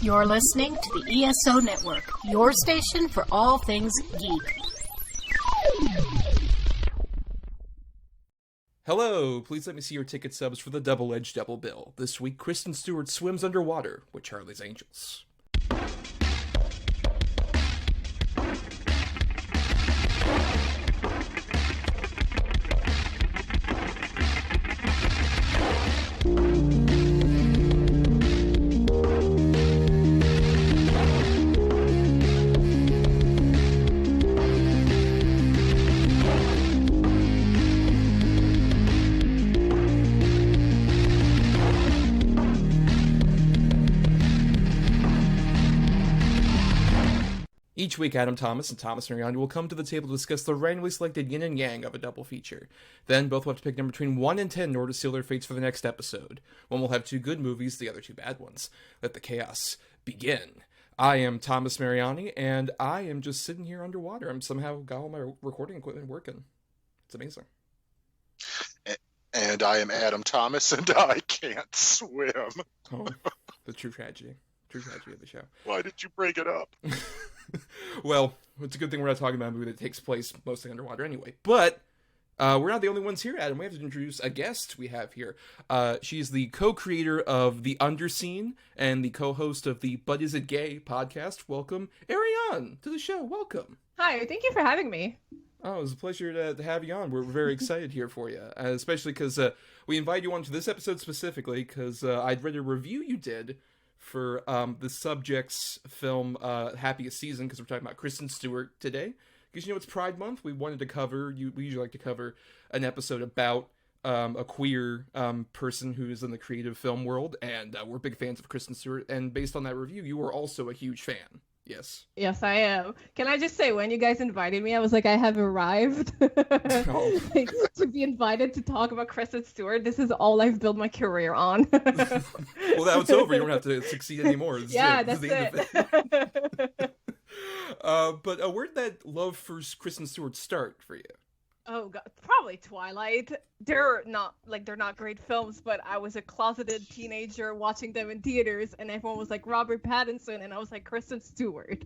You're listening to the ESO Network, your station for all things geek. Hello, please let me see your ticket stubs for the double-edged double bill. This week, Kristen Stewart swims underwater with Charlie's Angels. Each week, Adam Thomas and Thomas Arianne will come to the table to discuss the randomly selected yin and yang of a double feature. Then, both will have to pick number between 1 and 10 in order to seal their fates for the next episode. One will have 2 good movies, the other 2 bad ones. Let the chaos begin. I am Thomas Mariani, and I am just sitting here underwater. I'm somehow got all my recording equipment working. It's amazing. And I am Adam Thomas, and I can't swim. Oh, the true tragedy. True tragedy of the show. Why did you bring it up? Well, it's a good thing we're not talking about a movie that takes place mostly underwater anyway. But we're not the only ones here, Adam. We have to introduce a guest we have here. She's the co-creator of the UnderSCENE and the co-host of the But Is It Gay podcast. Welcome, Arianne, to the show. Welcome. Hi, thank you for having me. Oh, it was a pleasure to have you on. We're very excited here for you, especially because we invited you on to this episode specifically because I'd read a review you did for the Subjects film Happiest Season, because we're talking about Kristen Stewart today. Because, it's Pride Month. We wanted to cover, we usually like to cover an episode about a queer person who is in the creative film world, and we're big fans of Kristen Stewart, and based on that review, you were also a huge fan. Yes. Yes, I am. Can I just say, when you guys invited me, I was like, I have arrived. Oh. Like, to be invited to talk about Kristen Stewart, this is all I've built my career on. Well, now it's over. You don't have to succeed anymore. That's it. But where did that love for Kristen Stewart start for you? Oh God, probably Twilight. They're not great films, but I was a closeted teenager watching them in theaters, and everyone was like Robert Pattinson, and I was like Kristen Stewart.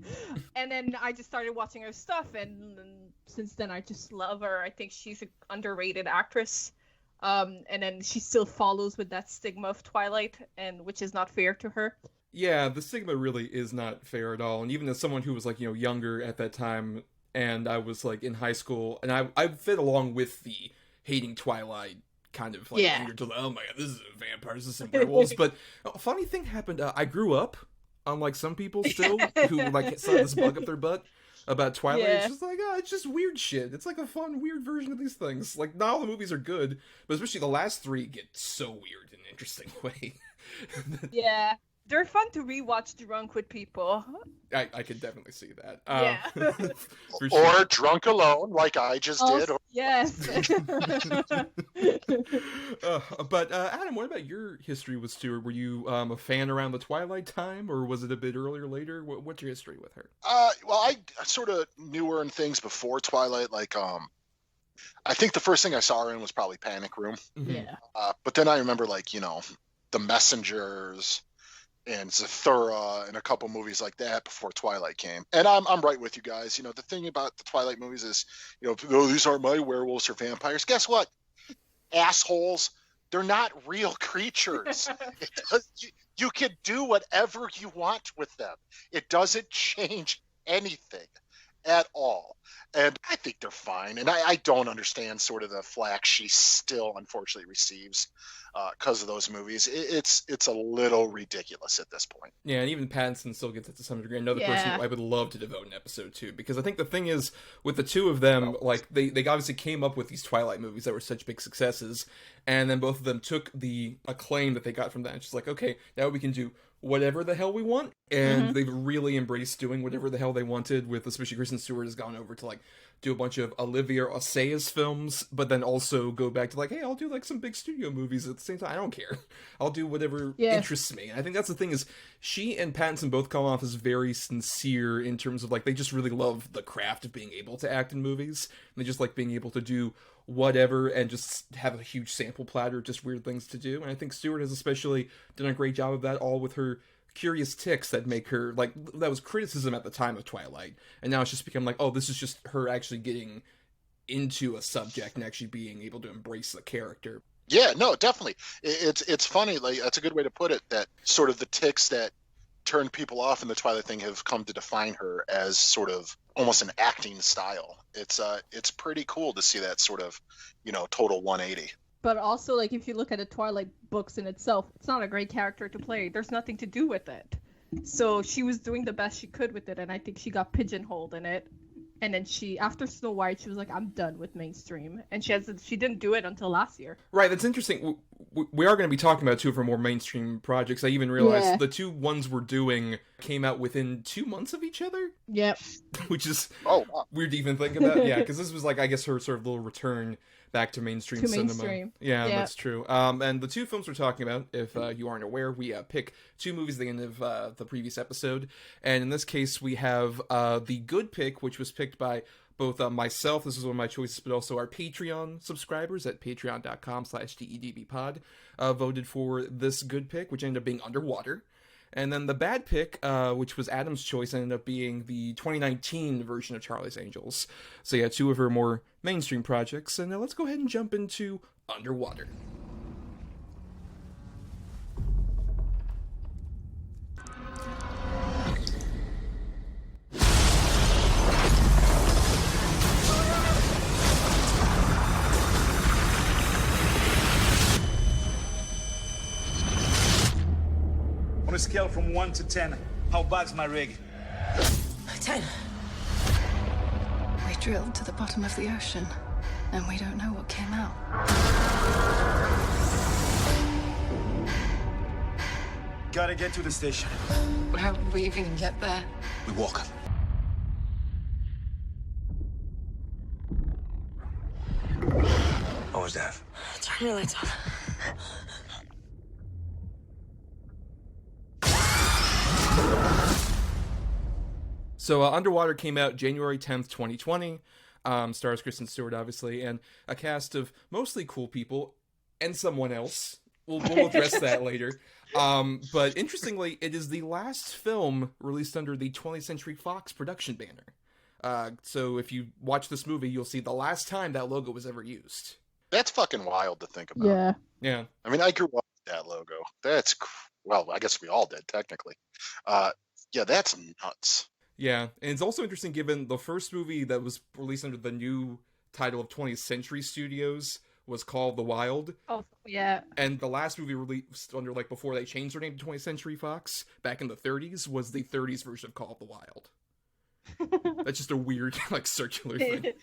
And then I just started watching her stuff, and since then I just love her. I think she's an underrated actress. And then she still follows with that stigma of Twilight, and which is not fair to her. Yeah, the stigma really is not fair at all. And even as someone who was younger at that time, and I was in high school, and I fit along with the hating Twilight kind of anger to oh my god, this is vampires, this is werewolves. But a funny thing happened. I grew up, unlike some people still who saw this bug up their butt about Twilight. Yeah. It's just it's just weird shit. It's a fun, weird version of these things. Not all the movies are good, but especially the last 3 get so weird in an interesting way. Yeah. They're fun to rewatch drunk with people. I could definitely see that. Yeah. For sure. Or drunk alone, like I just did. Yes. But Adam, what about your history with Stewart? Were you a fan around the Twilight time, or was it a bit earlier, later? What's your history with her? Well, I sort of knew her in things before Twilight. I think the first thing I saw her in was probably Panic Room. Yeah. But then I remember, The Messengers and Zathura and a couple movies like that before Twilight came. And I'm right with you guys. The thing about the Twilight movies is, these aren't my werewolves or vampires. Guess what? Assholes. They're not real creatures. You can do whatever you want with them. It doesn't change anything at all. And I think they're fine. And I don't understand sort of the flack she still unfortunately receives because of those movies. It's a little ridiculous at this point. Yeah, and even Pattinson still gets it to some degree. Another person I would love to devote an episode to, because I think the thing is, with the two of them, they obviously came up with these Twilight movies that were such big successes, and then both of them took the acclaim that they got from that. It's just okay, now we can do whatever the hell we want, and they've really embraced doing whatever the hell they wanted, with especially Kristen Stewart has gone over to do a bunch of Olivier Assayas films, but then also go back to hey, I'll do some big studio movies at the same time. I don't care. I'll do whatever interests me. And I think that's the thing, is she and Pattinson both come off as very sincere in terms of they just really love the craft of being able to act in movies, and they just like being able to do whatever and just have a huge sample platter of just weird things to do. And I think Stewart has especially done a great job of that, all with her curious tics that make her, like, that was criticism at the time of Twilight, and now it's just become like, oh, this is just her actually getting into a subject and actually being able to embrace the character. Yeah, no, definitely. It's funny, like, that's a good way to put it, that sort of the tics that turn people off in the Twilight thing have come to define her as sort of almost an acting style. It's pretty cool to see that sort of, total 180. But also, like, if you look at the Twilight books in itself, it's not a great character to play. There's nothing to do with it. So she was doing the best she could with it, and I think she got pigeonholed in it. And then after Snow White, she was like, I'm done with mainstream. And she didn't do it until last year. Right, that's interesting. We are going to be talking about two of her more mainstream projects. I even realized the two ones we're doing came out within 2 months of each other. Yep. Which is wow. weird to even think about. Yeah, because this was, like, I guess her sort of little return back to mainstream cinema. Yeah, that's true. And the two films we're talking about, if you aren't aware, we pick two movies at the end of the previous episode. And in this case, we have the good pick, which was picked by both myself, this is one of my choices, but also our Patreon subscribers at patreon.com/DEDBpod voted for this good pick, which ended up being Underwater. And then the bad pick, which was Adam's choice, ended up being the 2019 version of Charlie's Angels. So yeah, two of her more mainstream projects. And now let's go ahead and jump into Underwater. On a scale from 1 to 10, how bad's my rig? 10. We drilled to the bottom of the ocean, and we don't know what came out. Gotta get to the station. How will we even get there? We walk. What was that? Turn your lights on. So Underwater came out January 10th, 2020. Stars Kristen Stewart, obviously, and a cast of mostly cool people and someone else. We'll address that later. But interestingly, it is the last film released under the 20th Century Fox production banner. So if you watch this movie, you'll see the last time that logo was ever used. That's fucking wild to think about. Yeah. I mean, I grew up with that logo. Well, I guess we all did, technically. Yeah, that's nuts. Yeah, and it's also interesting given the first movie that was released under the new title of 20th Century Studios was called The Wild. Oh, yeah. And the last movie released under, like, before they changed their name to 20th Century Fox, back in the 30s, was the 30s version of Call of the Wild. That's just a weird, like, circular thing.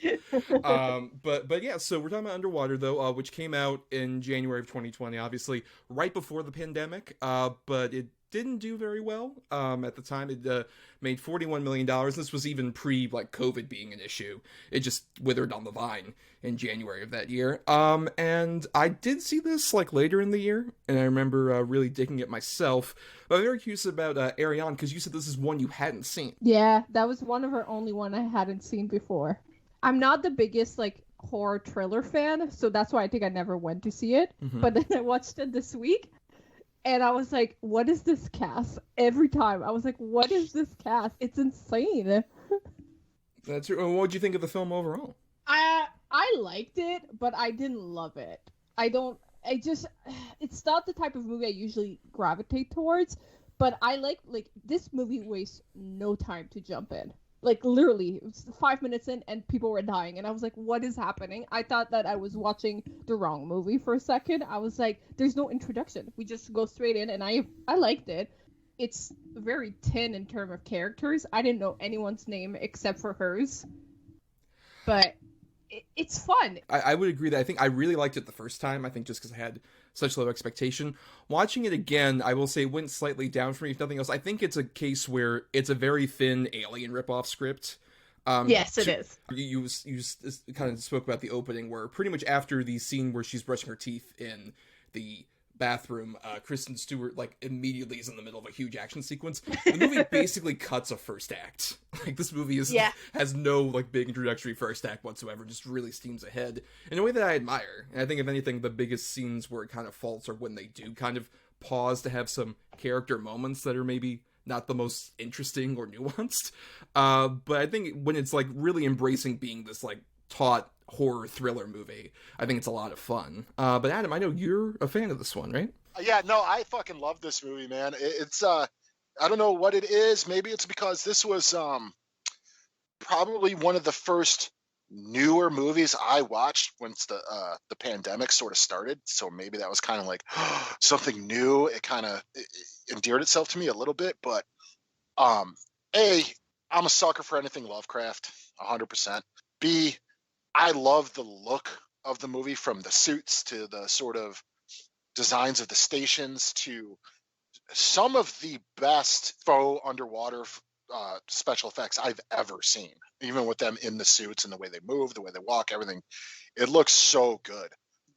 But yeah, so we're talking about Underwater, though, which came out in January of 2020, obviously, right before the pandemic, but it didn't do very well at the time. It made $41 million. This was even pre, like, COVID being an issue. It just withered on the vine in January of that year. And I did see this, like, later in the year, and I remember really digging it myself. But I'm very curious about Arianne, because you said this is one you hadn't seen. Yeah, that was one of her only one I hadn't seen before. I'm not the biggest, like, horror thriller fan, so that's why I think I never went to see it. Mm-hmm. But then I watched it this week, and I was like, what is this cast? Every time. I was like, what is this cast? It's insane. That's true. What did you think of the film overall? I liked it, but I didn't love it. It's not the type of movie I usually gravitate towards, but I like this movie wastes no time to jump in. Like, literally, it was 5 minutes in and people were dying, and I was like, what is happening? I thought that I was watching the wrong movie for a second. I was like, there's no introduction. We just go straight in, and I liked it. It's very thin in terms of characters. I didn't know anyone's name except for hers. But it's fun. I would agree that I think I really liked it the first time. I think just because I had such low expectation. Watching it again, I will say it went slightly down for me, if nothing else. I think it's a case where it's a very thin Alien ripoff script. Yes, it is. You kind of spoke about the opening, where pretty much after the scene where she's brushing her teeth in the bathroom, Kristen Stewart like immediately is in the middle of a huge action sequence. The movie basically cuts a first act. Like this movie has no like big introductory first act whatsoever, just really steams ahead in a way that I admire. And I think if anything, the biggest scenes where it kind of faults are when they do kind of pause to have some character moments that are maybe not the most interesting or nuanced. But I think when it's like really embracing being this like taut horror thriller movie, I think it's a lot of fun. But Adam, I know you're a fan of this one, right? Yeah, no, I fucking love this movie, man. It's I don't know what it is. Maybe it's because this was probably one of the first newer movies I watched once the pandemic sort of started. So maybe that was kind of like something new. It kind of endeared itself to me a little bit. But A, I'm a sucker for anything Lovecraft, 100%. B, I love the look of the movie, from the suits to the sort of designs of the stations to some of the best faux underwater special effects I've ever seen. Even with them in the suits and the way they move, the way they walk, everything, it looks so good.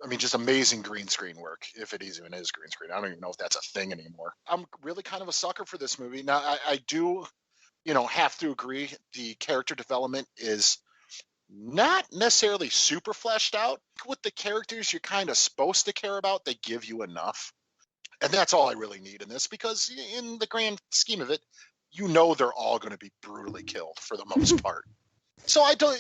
I mean, just amazing green screen work, if it even is green screen. I don't even know if that's a thing anymore. I'm really kind of a sucker for this movie. Now, I do, have to agree the character development is not necessarily super fleshed out. With the characters you're kind of supposed to care about, they give you enough. And that's all I really need in this, because in the grand scheme of it, they're all going to be brutally killed for the most part. So I don't,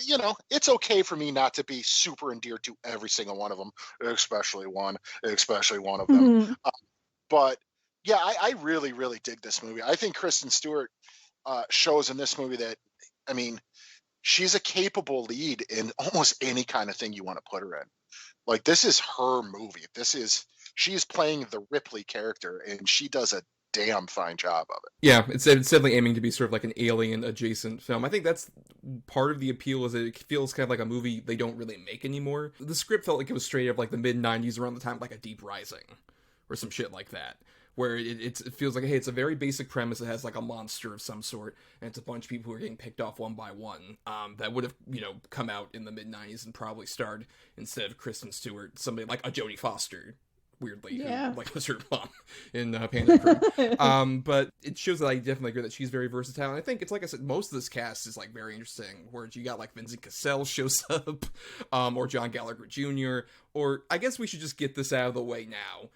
it's okay for me not to be super endeared to every single one of them, especially one of them. Mhm. But yeah, I really, really dig this movie. I think Kristen Stewart shows in this movie that, I mean, she's a capable lead in almost any kind of thing you want to put her in. Like, this is her movie. She's playing the Ripley character, and she does a damn fine job of it. Yeah, it's definitely aiming to be sort of like an alien adjacent film. I think that's part of the appeal, is that it feels kind of like a movie they don't really make anymore. The script felt like it was straight up like the mid-90s, around the time of like a Deep Rising or some shit like that, where it feels like, hey, it's a very basic premise. It has like a monster of some sort, and it's a bunch of people who are getting picked off one by one, that would have, come out in the mid-90s and probably starred, instead of Kristen Stewart, somebody like a Jodie Foster, weirdly, who, like, was her mom in Panda Crew. But it shows that I definitely agree that she's very versatile. And I think it's, like I said, most of this cast is like very interesting, where you got like Vincent Cassel shows up, or John Gallagher Jr., or I guess we should just get this out of the way now.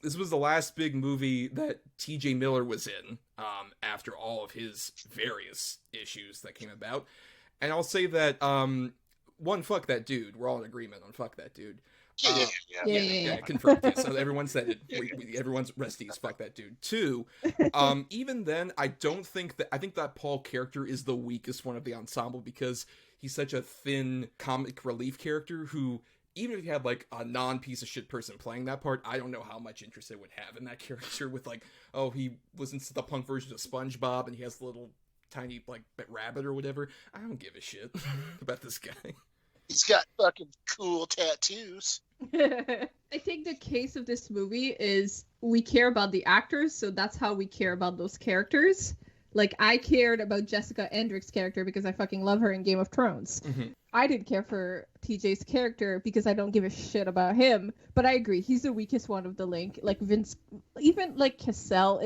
This was the last big movie that TJ Miller was in, after all of his various issues that came about. And I'll say that, one, fuck that dude. We're all in agreement on fuck that dude. Yeah, confirmed. Yeah, so everyone said it. Everyone's resties. Fuck that dude. 2, even then, I think that Paul character is the weakest one of the ensemble, because he's such a thin comic relief character who, even if you had like a non-piece of shit person playing that part, I don't know how much interest it would have in that character. With like, oh, he listens to the punk version of SpongeBob and he has the little tiny like rabbit or whatever. I don't give a shit about this guy. He's got fucking cool tattoos. I think the case of this movie is we care about the actors, so that's how we care about those characters. Like, I cared about Jessica Endrick's character because I fucking love her in Game of Thrones. Mm-hmm. I didn't care for TJ's character because I don't give a shit about him. But I agree, he's the weakest one of the link. Like, Vince, even like Cassell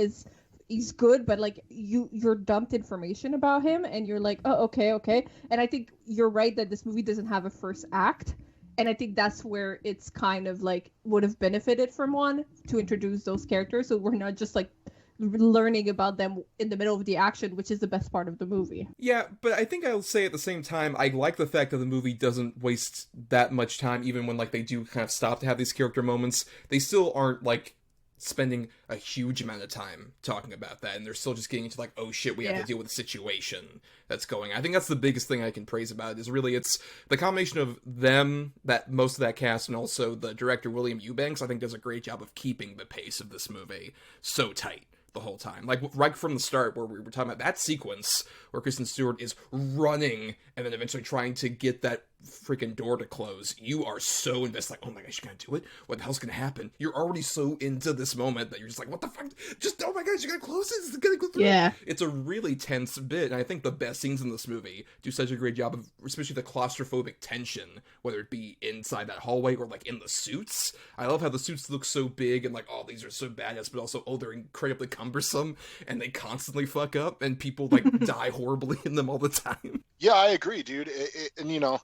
he's good, but like you're dumped information about him and you're like, oh, okay. And I think you're right that this movie doesn't have a first act. And I think that's where it's kind of like would have benefited from one, to introduce those characters. So we're not just like learning about them in the middle of the action, which is the best part of the movie. Yeah, but I think I'll say at the same time, I like the fact that the movie doesn't waste that much time, even when like they do kind of stop to have these character moments. They still aren't like spending a huge amount of time talking about that, and they're still just getting into like, oh shit, we have to deal with the situation that's going. I think that's the biggest thing I can praise about it, is really it's the combination of them, that most of that cast, and also the director William Eubanks, I think does a great job of keeping the pace of this movie so tight the whole time. Like, right from the start, where we were talking about that sequence where Kristen Stewart is running and then eventually trying to get that freaking door to close, you are so invested, like, oh my gosh, you're gonna do it? What the hell's gonna happen? You're already so into this moment that you're just like, what the fuck? Just, oh my gosh, you're gonna close it? Is it gonna go through? Yeah. It's a really tense bit, and I think the best scenes in this movie do such a great job of, especially the claustrophobic tension, whether it be inside that hallway or, like, in the suits. I love how the suits look so big and, like, oh, these are so badass, but also, oh, they're incredibly cumbersome, and they constantly fuck up, and people, like, die horribly in them all the time. Yeah, I agree, dude. And, you know,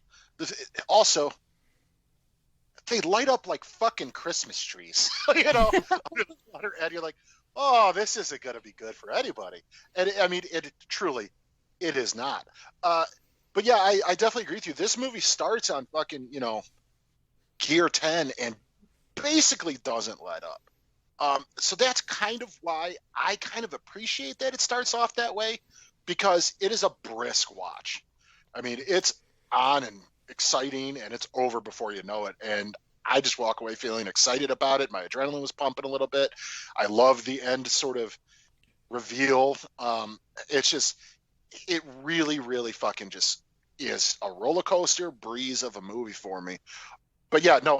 also, they light up like fucking Christmas trees, you know, under the water, and you're like, oh, this isn't going to be good for anybody. And I mean, it truly, it is not. But yeah, I definitely agree with you. This movie starts on fucking, you know, gear 10 and basically doesn't let up. So that's kind of why I kind of appreciate that it starts off that way, because it is a brisk watch. I mean, it's on and exciting, and it's over before you know it. And I just walk away feeling excited about it. My adrenaline was pumping a little bit. I love the end sort of reveal. It's just, it really, really fucking just is a roller coaster breeze of a movie for me. But yeah, no.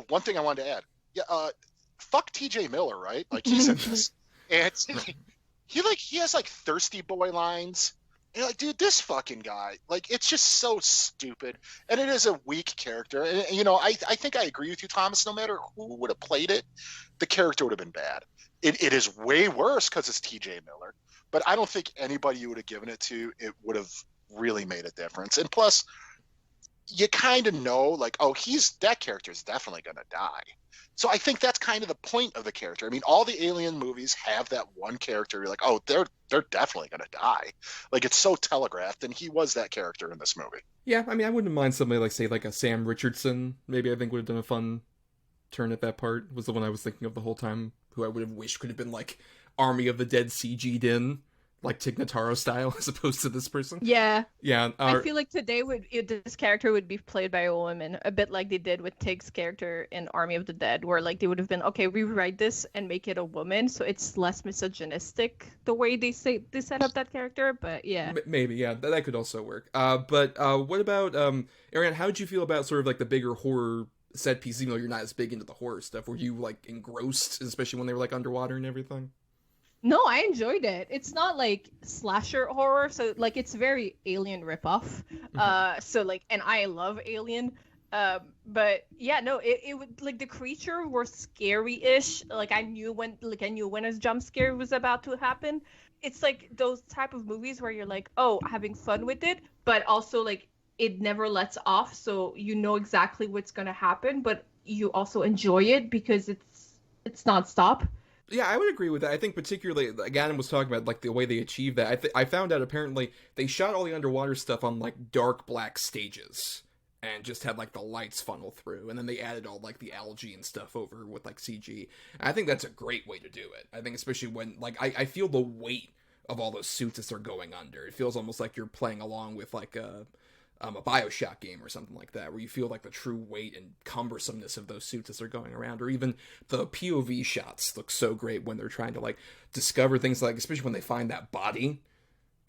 One thing I wanted to add. Yeah, fuck T.J. Miller, right? Like, he's in this, and he has like thirsty boy lines. And you're like, dude, this fucking guy, like, it's just so stupid, and it is a weak character. And you know, I think I agree with you, Thomas. No matter who would have played it, the character would have been bad. It is way worse because it's T.J. Miller, but I don't think anybody you would have given it to, it would have really made a difference. And plus, you kind of know, like, oh, that character is definitely going to die. So I think that's kind of the point of the character. I mean, all the Alien movies have that one character. You're like, oh, they're definitely going to die. Like, it's so telegraphed, and he was that character in this movie. Yeah, I mean, I wouldn't mind somebody like, say, like a Sam Richardson. Maybe I think would have done a fun turn at that part. Was the one I was thinking of the whole time, who I would have wished could have been, like, Army of the Dead CG'd in, like Tig Notaro style, as opposed to this person. Yeah. Yeah. I feel like today this character would be played by a woman, a bit like they did with Tig's character in Army of the Dead, where like they would have been, okay, rewrite this and make it a woman, so it's less misogynistic the way they set up that character. But yeah, maybe, yeah, that could also work. But what about Arianne? How did you feel about sort of like the bigger horror set piece? Even though you're not as big into the horror stuff, were you like engrossed, especially when they were like underwater and everything? No, I enjoyed it. It's not like slasher horror, so like it's very Alien ripoff. So like, and I love Alien. But yeah, no, it would, like, the creature were scary-ish. Like I knew when a jump scare was about to happen. It's like those type of movies where you're like, oh, having fun with it, but also like it never lets off, so you know exactly what's gonna happen, but you also enjoy it because it's nonstop. Yeah, I would agree with that. I think particularly, again, was talking about like the way they achieved that. I found out apparently they shot all the underwater stuff on like dark black stages and just had like the lights funnel through, and then they added all like the algae and stuff over with like CG. And I think that's a great way to do it. I think especially when like I feel the weight of all those suits as they're going under. It feels almost like you're playing along with like a BioShock game or something like that, where you feel like the true weight and cumbersomeness of those suits as they're going around. Or even the POV shots look so great when they're trying to like discover things, like especially when they find that body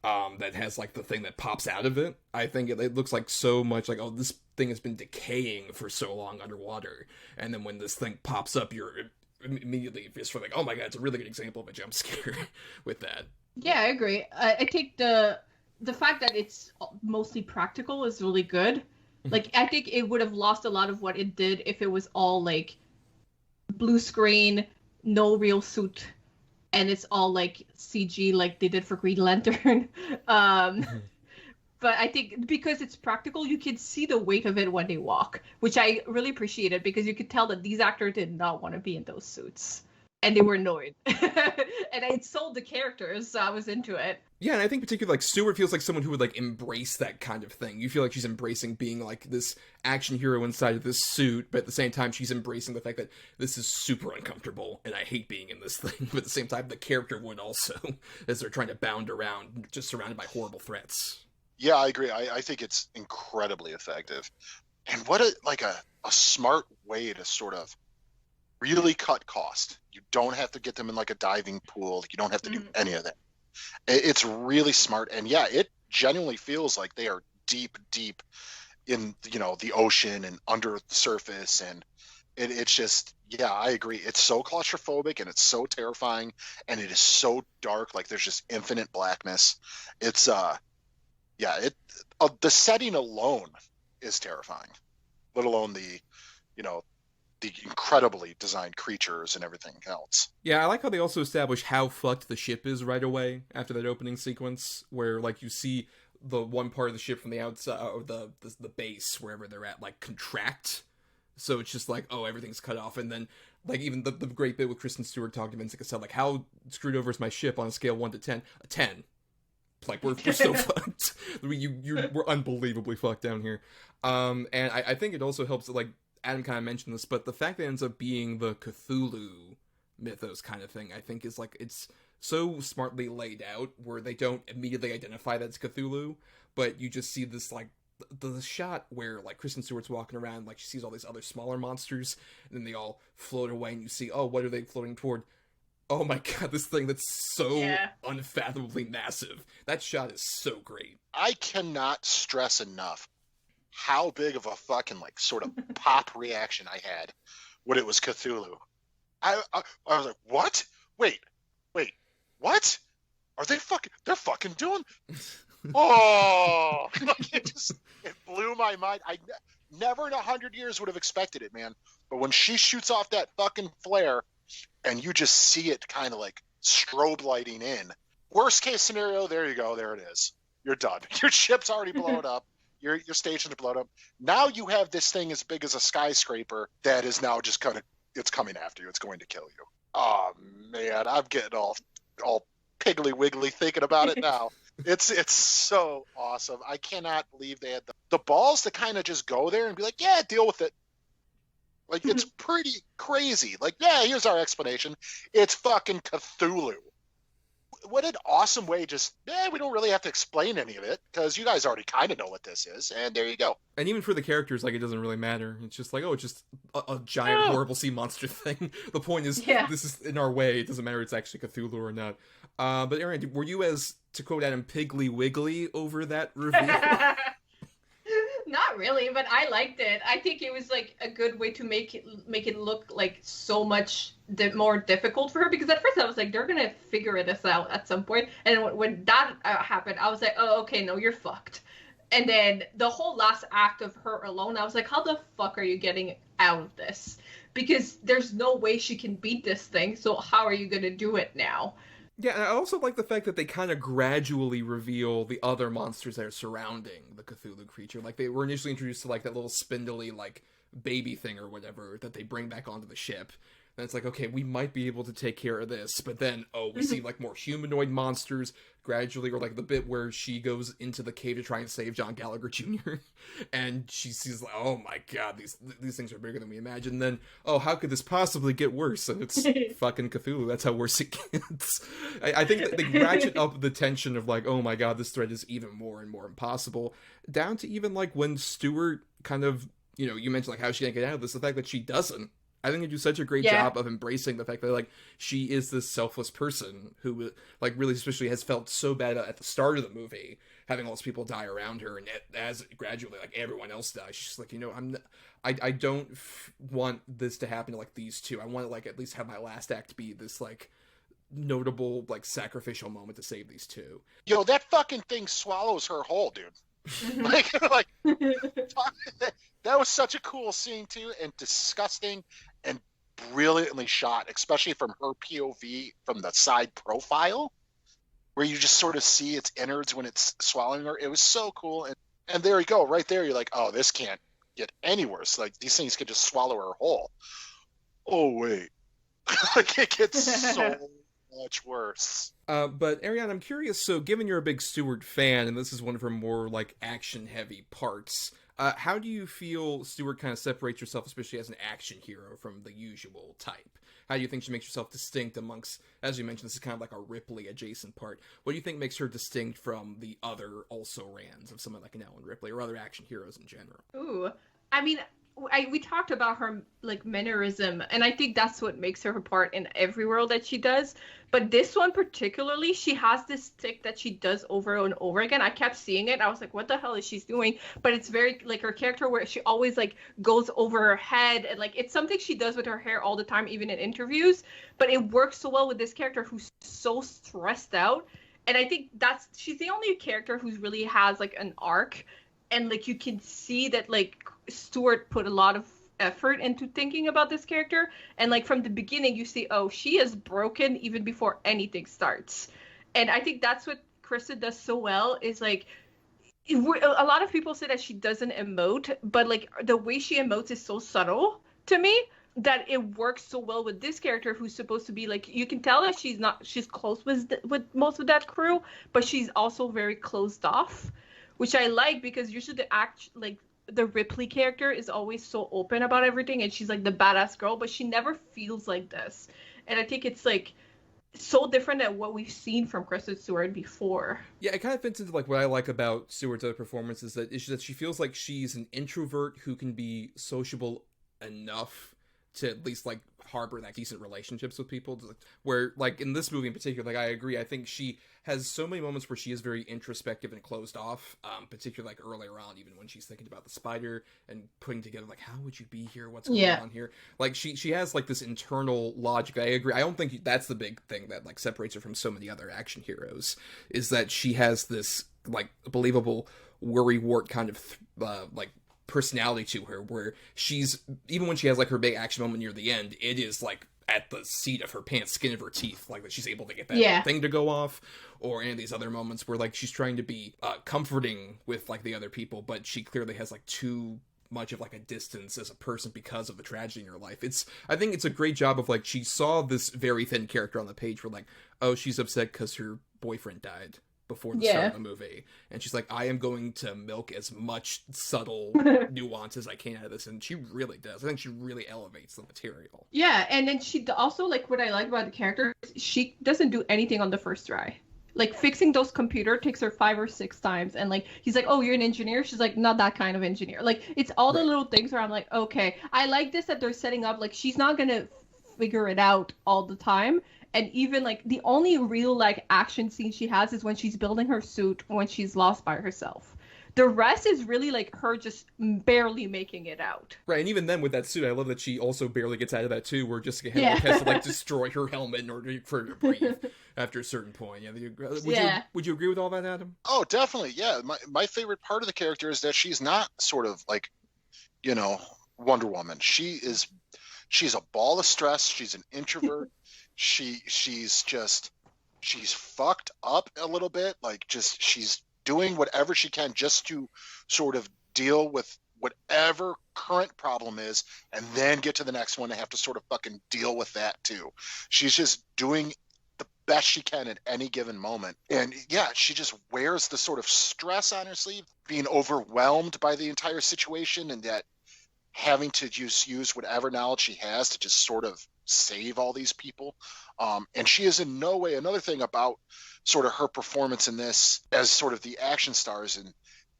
that has like the thing that pops out of it. I think it looks like so much like, oh, this thing has been decaying for so long underwater, and then when this thing pops up, you're immediately just like, oh my god, it's a really good example of a jump scare with that. Yeah, I agree. I think the fact that it's mostly practical is really good. Like, I think it would have lost a lot of what it did if it was all like blue screen, no real suit, and it's all like CG like they did for Green Lantern. But I think because it's practical, you can see the weight of it when they walk, which I really appreciated, because you could tell that these actors did not want to be in those suits. And they were annoyed. And it sold the characters, so I was into it. Yeah, and I think particularly, like, Stewart feels like someone who would, like, embrace that kind of thing. You feel like she's embracing being, like, this action hero inside of this suit, but at the same time, she's embracing the fact that this is super uncomfortable, and I hate being in this thing. But at the same time, the character would also, as they're trying to bound around, just surrounded by horrible threats. Yeah, I agree. I think it's incredibly effective. And what a smart way to sort of really cut cost. You don't have to get them in like a diving pool. You don't have to do any of that. It's really smart. And yeah, it genuinely feels like they are deep in, the ocean and under the surface. And it's just, yeah, I agree. It's so claustrophobic and it's so terrifying and it is so dark. Like there's just infinite blackness. It's, the setting alone is terrifying, let alone you know, the incredibly designed creatures and everything else. Yeah, I like how they also establish how fucked the ship is right away after that opening sequence, where like you see the one part of the ship from the outside, or the base wherever they're at, like contract. So it's just like, oh, everything's cut off, and then like even the great bit with Kristen Stewart talking to Vince Cassell, like, how screwed over is my ship on a scale 1 to 10? A 10. Like we're so fucked. We're unbelievably fucked down here. And I think it also helps that, like Adam kind of mentioned this, but the fact that it ends up being the Cthulhu mythos kind of thing, I think is like, it's so smartly laid out where they don't immediately identify that it's Cthulhu, but you just see this like the shot where like Kristen Stewart's walking around, like she sees all these other smaller monsters, and then they all float away, and you see, oh, what are they floating toward? Oh my god, this thing that's so unfathomably massive. That shot is so great. I cannot stress enough how big of a fucking like sort of pop reaction I had when it was Cthulhu. I was like, what? Wait, what? Are they they're fucking doing? Oh, it blew my mind. I never in 100 years would have expected it, man. But when she shoots off that fucking flare, and you just see it kind of like strobe lighting in. Worst case scenario, there you go. There it is. You're done. Your ship's already blown up. Your station is blown up. Now you have this thing as big as a skyscraper that is now just it's coming after you. It's going to kill you. Oh, man. I'm getting all piggly wiggly thinking about it now. It's so awesome. I cannot believe they had the balls to kind of just go there and be like, yeah, deal with it. Like, it's pretty crazy. Like, yeah, here's our explanation. It's fucking Cthulhu. What an awesome way. We don't really have to explain any of it, because you guys already kind of know what this is, and there you go. And even for the characters, like, it doesn't really matter. It's just like, oh, it's just a giant, horrible sea monster thing. The point is, this is in our way. It doesn't matter if it's actually Cthulhu or not. But Arianne, were you, as, to quote Adam, piggly wiggly over that reveal? Not really, but I liked it. I think it was like a good way to make it look like so much more difficult for her, because at first I was like, they're gonna figure this out at some point, and when that happened, I was like, oh, okay, no, you're fucked. And then the whole last act of her alone, I was like, how the fuck are you getting out of this? Because there's no way she can beat this thing, so how are you gonna do it now? Yeah, and I also like the fact that they kind of gradually reveal the other monsters that are surrounding the Cthulhu creature. Like, they were initially introduced to, like, that little spindly, like, baby thing or whatever that they bring back onto the ship. And it's like, okay, we might be able to take care of this. But then, we see, like, more humanoid monsters gradually, or, like, the bit where she goes into the cave to try and save John Gallagher Jr. And she sees, like, oh my god, these things are bigger than we imagined. And then, oh, how could this possibly get worse? And it's fucking Cthulhu. That's how worse it gets. I think that they ratchet up the tension of, like, oh my god, this threat is even more and more impossible. Down to even, like, when Stewart kind of, you mentioned, like, how she can't get out of this, the fact that she doesn't. I think they do such a great job of embracing the fact that, like, she is this selfless person who, like, really especially has felt so bad at the start of the movie, having all these people die around her, and as gradually, like, everyone else dies, she's like, I don't want this to happen to, like, these two. I want to, like, at least have my last act be this, like, notable, like, sacrificial moment to save these two. Yo, that fucking thing swallows her whole, dude. like that was such a cool scene too, and disgusting and brilliantly shot, especially from her POV, from the side profile, where you just sort of see its innards when it's swallowing her. It was so cool, and there you go, right there. You're like, oh, this can't get any worse. Like, these things could just swallow her whole. Oh wait, like, it gets so much worse. But Arianne, I'm curious, so given you're a big Stewart fan, and this is one of her more, like, action-heavy parts, how do you feel Stewart kind of separates herself, especially as an action hero, from the usual type? How do you think she makes herself distinct amongst, as you mentioned, this is kind of like a Ripley-adjacent part. What do you think makes her distinct from the other also-rans of someone like an Ellen Ripley, or other action heroes in general? Ooh, I mean, we talked about her like mannerism, and I think that's what makes her part in every role that she does. But this one particularly, she has this tick that she does over and over again. I kept seeing it. I was like, what the hell is she doing? But it's very like her character where she always like goes over her head, and like it's something she does with her hair all the time, even in interviews. But it works so well with this character who's so stressed out. And I think she's the only character who's really has like an arc, and like you can see that like Stewart put a lot of effort into thinking about this character, and like from the beginning you see, oh, she is broken even before anything starts. And I think that's what Kristen does so well, is like a lot of people say that she doesn't emote, but like the way she emotes is so subtle to me that it works so well with this character, who's supposed to be like, you can tell that she's close with most of that crew, but she's also very closed off, which I like, because usually the Ripley character is always so open about everything, and she's like the badass girl, but she never feels like this. And I think it's like so different than what we've seen from Kristen Stewart before. Yeah, it kind of fits into like what I like about Stewart's other performances, that she feels like she's an introvert who can be sociable enough to at least like harbor that decent relationships with people, where like in this movie in particular, like I agree, I think she has so many moments where she is very introspective and closed off, particularly like earlier on, even when she's thinking about the spider and putting together like, how would you be here, what's going on here, like she has like this internal logic. I agree, I don't think that's the big thing that like separates her from so many other action heroes, is that she has this like believable worrywart kind of like personality to her, where she's, even when she has like her big action moment near the end, it is like at the seat of her pants, skin of her teeth, like that she's able to get that thing to go off, or any of these other moments where like she's trying to be comforting with like the other people, but she clearly has like too much of like a distance as a person because of the tragedy in her life. I think it's a great job of like, she saw this very thin character on the page where like, oh, she's upset because her boyfriend died before the start of the movie, and she's like, I am going to milk as much subtle nuance as I can out of this, and she really does. I think she really elevates the material. Yeah, and then she also, like, what I like about the character is she doesn't do anything on the first try. Like, fixing those computer takes her 5 or 6 times, and like, he's like, oh, you're an engineer? She's like, not that kind of engineer. Like, it's all the little things where I'm like, okay, I like this that they're setting up, like, she's not gonna figure it out all the time. And even like the only real like action scene she has is when she's building her suit, when she's lost by herself. The rest is really like her just barely making it out. Right, and even then with that suit, I love that she also barely gets out of that too, where Jessica Henwick has to like destroy her helmet in order for her to breathe after a certain point. Would you agree with all that, Adam? Oh, definitely. Yeah, my favorite part of the character is that she's not sort of like, you know, Wonder Woman. She's a ball of stress. She's an introvert. She's fucked up a little bit, like just she's doing whatever she can just to sort of deal with whatever current problem is, and then get to the next one and have to sort of fucking deal with that too. She's just doing the best she can at any given moment, and yeah, she just wears the sort of stress on her sleeve, being overwhelmed by the entire situation, and that having to use whatever knowledge she has to just sort of save all these people. And she is in no way, another thing about sort of her performance in this as sort of the action stars, and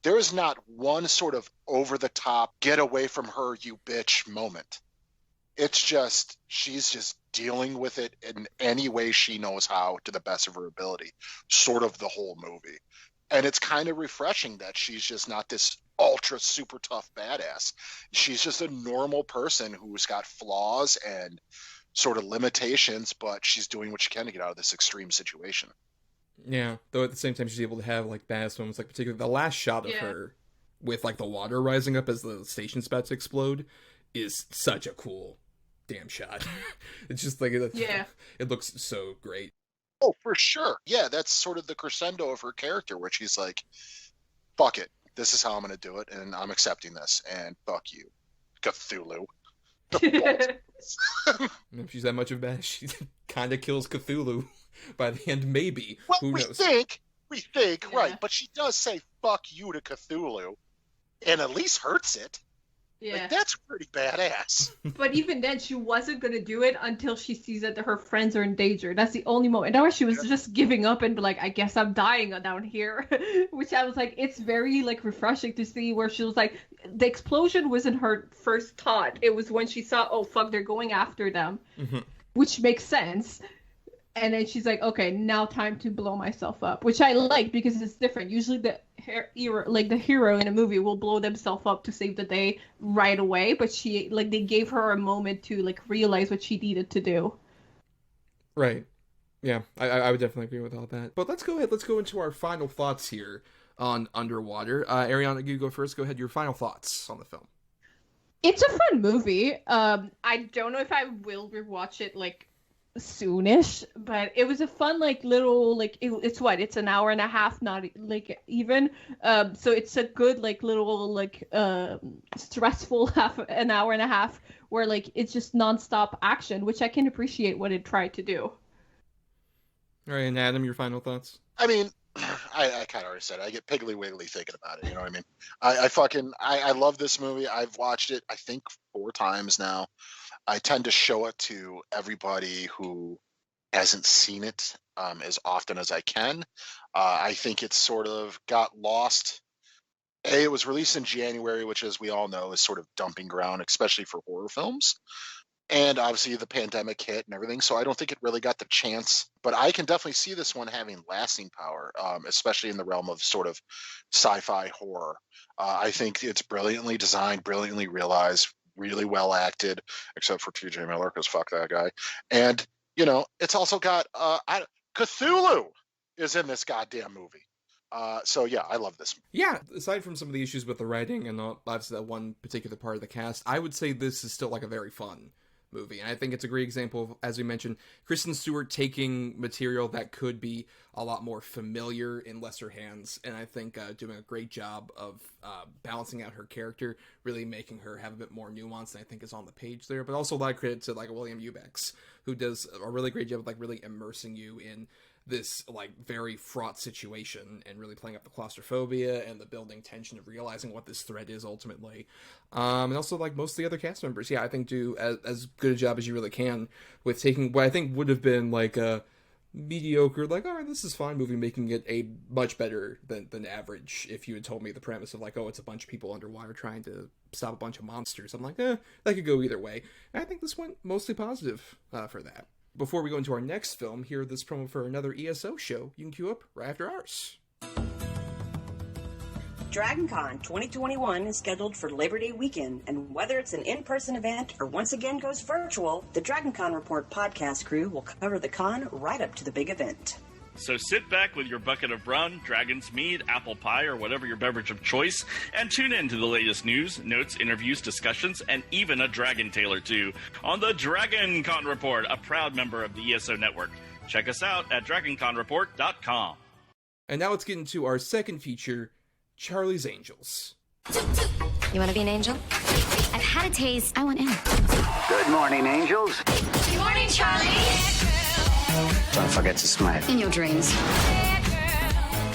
there is not one sort of over the top, get away from her, you bitch moment. It's just, she's just dealing with it in any way she knows how to the best of her ability, sort of the whole movie. And it's kind of refreshing that she's just not this ultra super tough badass. She's just a normal person who's got flaws and sort of limitations, but she's doing what she can to get out of this extreme situation. Yeah, though at the same time she's able to have like badass moments, like particularly the last shot of her with like the water rising up as the station's about to explode is such a cool damn shot. It's just like it looks so great. Oh, for sure. Yeah, that's sort of the crescendo of her character, where she's like, fuck it, this is how I'm going to do it, and I'm accepting this, and fuck you, Cthulhu. If she's that much of a badass, she kind of kills Cthulhu by the end, maybe. Well, who knows? We think, right, but she does say fuck you to Cthulhu, and at least hurts it. Yeah. Like, that's pretty badass. But even then, she wasn't gonna do it until she sees that her friends are in danger. That's the only moment. That was she was just giving up and be like, I guess I'm dying down here. Which I was like, it's very like refreshing to see where she was like, the explosion wasn't her first thought. It was when she saw, oh fuck, they're going after them, which makes sense. And then she's like, okay, now time to blow myself up, which I like because it's different. Usually the hero in a movie will blow themselves up to save the day right away, but they gave her a moment to like realize what she needed to do. Right. Yeah, I would definitely agree with all that. But let's go into our final thoughts here on Underwater. Arianne, you go first. Go ahead, your final thoughts on the film. It's a fun movie. I don't know if I will rewatch it like soonish, but it was a fun like little like it's an hour and a half, not like even so it's a good like little like stressful an hour and a half where like it's just nonstop action, which I can appreciate what it tried to do. All right, and Adam, your final thoughts? I mean, I kind of already said it. I get piggly wiggly thinking about it. You know what I mean? I love this movie. I've watched it, I think, 4 times now. I tend to show it to everybody who hasn't seen it as often as I can. I think it sort of got lost. It was released in January, which, as we all know, is sort of dumping ground, especially for horror films. And obviously the pandemic hit and everything, so I don't think it really got the chance. But I can definitely see this one having lasting power, especially in the realm of sort of sci-fi horror. I think it's brilliantly designed, brilliantly realized, really well acted, except for T.J. Miller, because fuck that guy. And, you know, it's also got Cthulhu is in this goddamn movie. So yeah, I love this. Yeah, aside from some of the issues with the writing and obviously that one particular part of the cast, I would say this is still like a very fun movie. And I think it's a great example of, as we mentioned, Kristen Stewart taking material that could be a lot more familiar in lesser hands, and I think doing a great job of balancing out her character, really making her have a bit more nuance than I think is on the page there. But also a lot of credit to like William Eubanks, who does a really great job of like really immersing you in this like very fraught situation and really playing up the claustrophobia and the building tension of realizing what this threat is ultimately. And also like most of the other cast members, yeah, I think do as good a job as you really can with taking what I think would have been like a mediocre, like, all right, this is fine movie, making it a much better than average. If you had told me the premise of like, oh, it's a bunch of people underwater trying to stop a bunch of monsters, I'm like, that could go either way. And I think this went mostly positive for that. Before we go into our next film, hear this promo for another ESO show you can queue up right after ours. DragonCon 2021 is scheduled for Labor Day weekend, and whether it's an in-person event or once again goes virtual, the DragonCon Report podcast crew will cover the con right up to the big event. So sit back with your bucket of rum, dragon's mead, apple pie, or whatever your beverage of choice, and tune in to the latest news, notes, interviews, discussions, and even a dragon tale or two on the DragonCon Report, a proud member of the ESO network. Check us out at DragonConReport.com. And now let's get into our second feature, Charlie's Angels. You want to be an angel? I've had a taste. I want in. Good morning, angels. Good morning, Charlie. Don't forget to smile. In your dreams.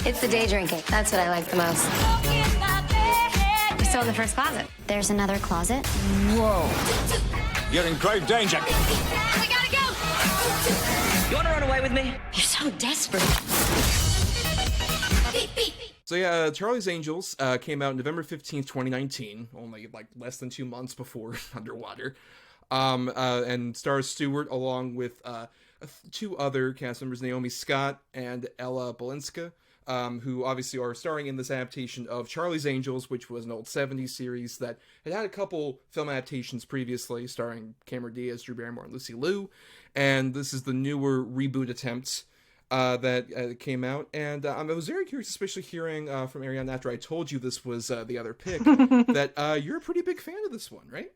It's the day drinking. That's what I like the most. We're still in the first closet. There's another closet. Whoa. You're in grave danger. We gotta go. You want to run away with me? You're so desperate. Beep, beep. So yeah, Charlie's Angels came out November 15th, 2019, only like less than 2 months before Underwater, and stars Stewart along with 2 other cast members, Naomi Scott and Ella Balinska, who obviously are starring in this adaptation of Charlie's Angels, which was an old 70s series that had a couple film adaptations previously, starring Cameron Diaz, Drew Barrymore, and Lucy Liu, and this is the newer reboot attempt that came out, and I was very curious, especially hearing from Arianne after I told you this was the other pick, that you're a pretty big fan of this one, right?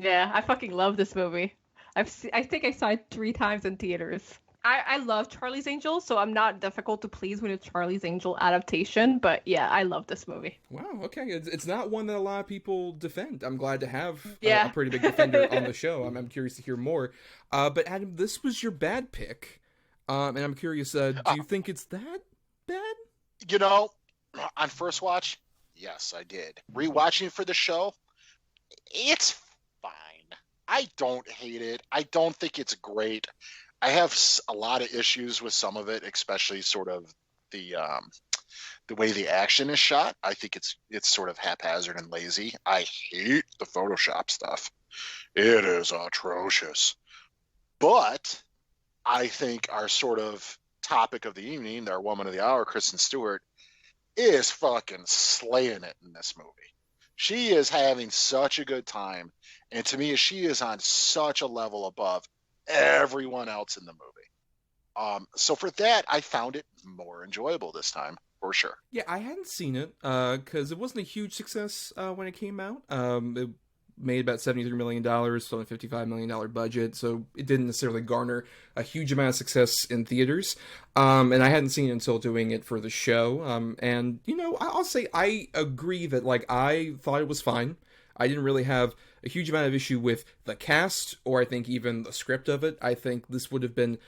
Yeah, I fucking love this movie. I think I saw it 3 times in theaters. I love Charlie's Angels, so I'm not difficult to please with a Charlie's Angel adaptation, but yeah, I love this movie. Wow, okay. It's not one that a lot of people defend. I'm glad to have a pretty big defender on the show. I'm curious to hear more. But Adam, this was your bad pick. And I'm curious, do you think it's that bad? You know, on first watch, yes, I did. Rewatching for the show, It's fine. I don't hate it. I don't think it's great. I have a lot of issues with some of it, especially sort of the way the action is shot. I think it's sort of haphazard and lazy. I hate the Photoshop stuff. It is atrocious. But I think our sort of topic of the evening, our woman of the hour, Kristen Stewart, is fucking slaying it in this movie. She is having such a good time. And to me, she is on such a level above everyone else in the movie. So for that, I found it more enjoyable this time, for sure. Yeah, I hadn't seen it because it wasn't a huge success when it came out. It made about $73 million, still a $55 million budget, so it didn't necessarily garner a huge amount of success in theaters. And I hadn't seen it until doing it for the show. And, you know, I'll say I agree that, like, I thought it was fine. I didn't really have a huge amount of issue with the cast, or I think even the script of it. I think this would have been,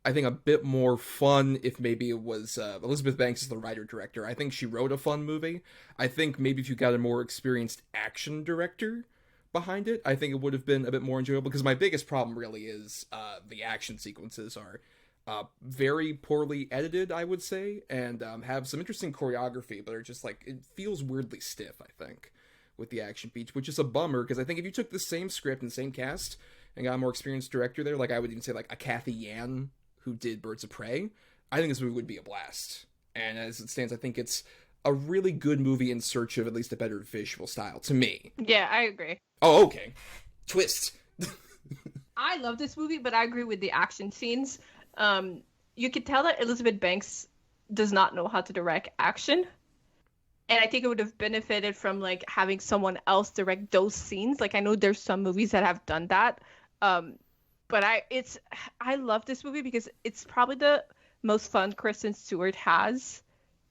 I think, a bit more fun if maybe it was Elizabeth Banks is the writer-director. I think she wrote a fun movie. I think maybe if you got a more experienced action director behind it, I think it would have been a bit more enjoyable, because my biggest problem really is the action sequences are very poorly edited, I would say, and have some interesting choreography, but are just like, it feels weirdly stiff, I think, with the action beats, which is a bummer, because I think if you took the same script and same cast and got a more experienced director there, like I would even say like a Kathy Yan who did Birds of Prey, I think this movie would be a blast. And as it stands, I think it's a really good movie in search of at least a better visual style, to me. Yeah, I agree. Oh, okay. Twist. I love this movie, but I agree with the action scenes. You could tell that Elizabeth Banks does not know how to direct action. And I think it would have benefited from like having someone else direct those scenes. Like I know there's some movies that have done that. But I love this movie because it's probably the most fun Kristen Stewart has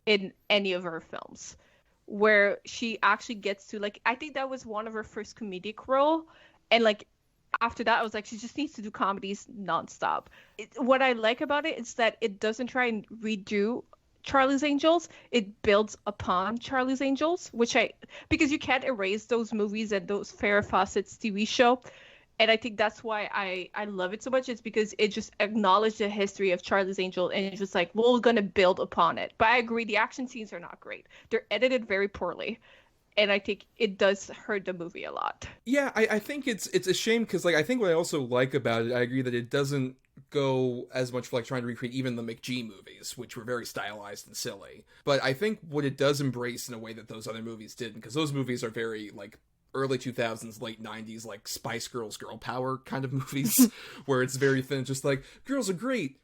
in any of her films, where she actually gets to, like, I think that was one of her first comedic role, and like after that I was like, she just needs to do comedies nonstop. What I like about it is that it doesn't try and redo Charlie's Angels. It builds upon Charlie's Angels, because you can't erase those movies and those Farrah Fawcett's TV show. And I think that's why I love it so much. It's because it just acknowledged the history of Charlie's Angel, and it's just like, well, we're going to build upon it. But I agree, the action scenes are not great. They're edited very poorly. And I think it does hurt the movie a lot. Yeah, I think it's a shame, because like I think what I also like about it, I agree that it doesn't go as much for like trying to recreate even the McG movies, which were very stylized and silly. But I think what it does embrace in a way that those other movies didn't, because those movies are very like early 2000s, late 90s, like Spice Girls, girl power kind of movies, where it's very thin, just like, girls are great,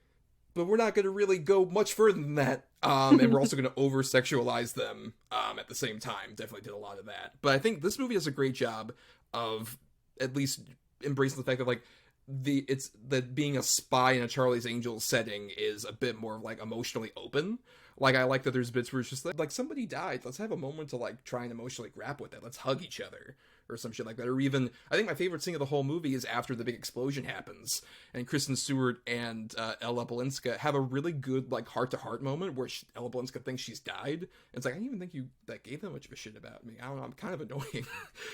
but we're not going to really go much further than that. And we're also going to over-sexualize them at the same time. Definitely did a lot of that. But I think this movie does a great job of at least embracing the fact that, like, that being a spy in a Charlie's Angels setting is a bit more, like, emotionally open. Like, I like that there's bits where it's just like somebody died. Let's have a moment to, like, try and emotionally grapple with that. Let's hug each other. Or some shit like that. Or even, I think my favorite scene of the whole movie is after the big explosion happens, and Kristen Stewart and Ella Balinska have a really good, like, heart-to-heart moment where Ella Balinska thinks she's died. And it's like, I didn't even think you gave that much of a shit about me. I don't know, I'm kind of annoying.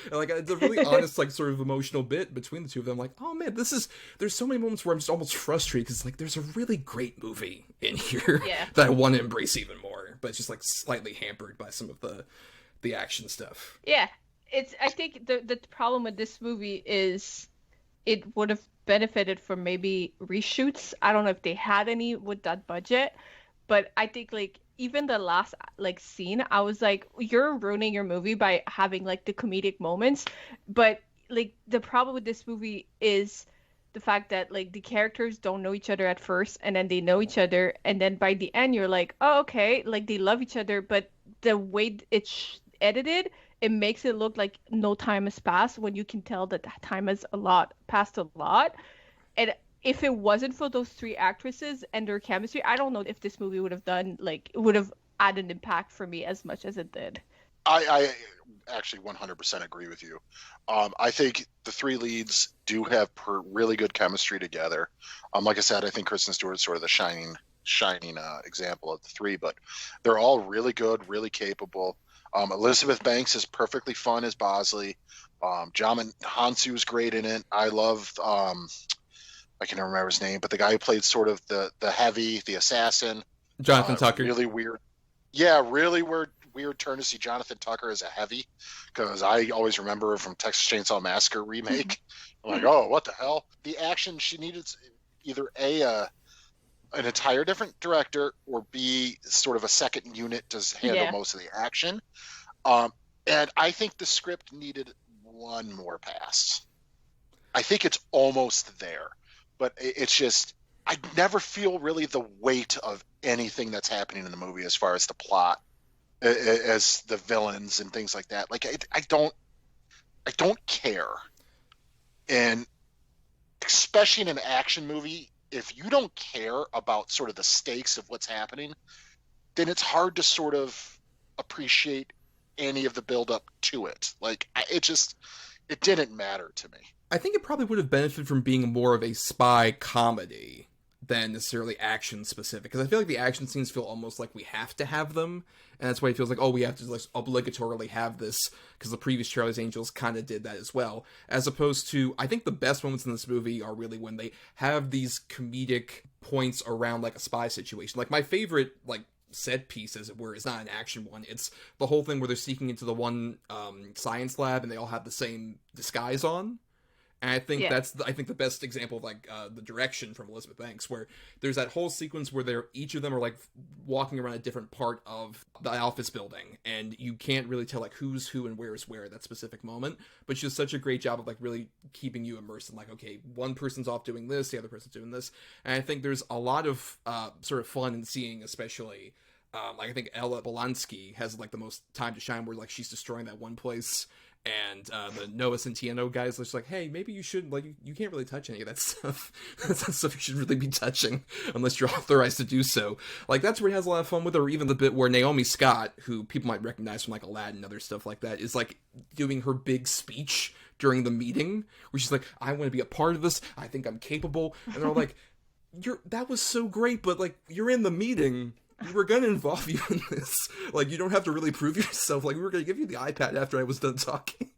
And, like, it's a really honest, like, sort of emotional bit between the two of them. Like, oh man, there's so many moments where I'm just almost frustrated, because, like, there's a really great movie in here that I want to embrace even more. But it's just, like, slightly hampered by some of the action stuff. Yeah. I think the problem with this movie is it would have benefited from maybe reshoots. I don't know if they had any with that budget, but I think, like, even the last, like, scene, I was like, you're ruining your movie by having, like, the comedic moments. But, like, the problem with this movie is the fact that, like, the characters don't know each other at first, and then they know each other, and then by the end you're like, oh, okay, like, they love each other, but the way it's edited, it makes it look like no time has passed, when you can tell that time has passed a lot. And if it wasn't for those three actresses and their chemistry, I don't know if this movie would have had an impact for me as much as it did. I actually 100% agree with you. I think the three leads do have really good chemistry together. Like I said, I think Kristen Stewart's sort of the shining example of the three, but they're all really good, really capable. Elizabeth Banks is perfectly fun as Bosley. Jamin Hansu is great in it. I love, I can't remember his name, but the guy who played sort of the heavy, the assassin. Jonathan Tucker. Really weird. Yeah, really weird turn to see Jonathan Tucker as a heavy, because I always remember from Texas Chainsaw Massacre remake. I'm like, oh, what the hell? The action, she needed either an entire different director, or B, sort of a second unit to handle most of the action. And I think the script needed one more pass. I think it's almost there, but it's just, I never feel really the weight of anything that's happening in the movie as far as the plot, as the villains and things like that. Like, I don't care. And especially in an action movie, if you don't care about sort of the stakes of what's happening, then it's hard to sort of appreciate any of the build up to it. Like, it didn't matter to me. I think it probably would have benefited from being more of a spy comedy than necessarily action specific, because I feel like the action scenes feel almost like we have to have them, and that's why it feels like, oh, we have to like obligatorily have this, because the previous Charlie's Angels kind of did that as well, as opposed to, I think the best moments in this movie are really when they have these comedic points around like a spy situation. Like, my favorite like set piece, as it were, is not an action one. It's the whole thing where they're sneaking into the one science lab and they all have the same disguise on. And I think that's the best example of like the direction from Elizabeth Banks, where there's that whole sequence where each of them are like walking around a different part of the office building, and you can't really tell like who's who and where is where at that specific moment. But she does such a great job of like really keeping you immersed in like, okay, one person's off doing this, the other person's doing this, and I think there's a lot of sort of fun in seeing, especially like I think Ella Bolansky has like the most time to shine, where like she's destroying that one place. And the Noah Centineo guys are just like, hey, maybe you should, like, you can't really touch any of that stuff. That's not stuff you should really be touching unless you're authorized to do so. Like, that's where he has a lot of fun with, or even the bit where Naomi Scott, who people might recognize from, like, Aladdin and other stuff like that, is, like, doing her big speech during the meeting, where she's like, I want to be a part of this, I think I'm capable, and they're all like, that was so great, but, like, you're in the meeting, we were going to involve you in this. Like, you don't have to really prove yourself. Like, we were going to give you the iPad after I was done talking.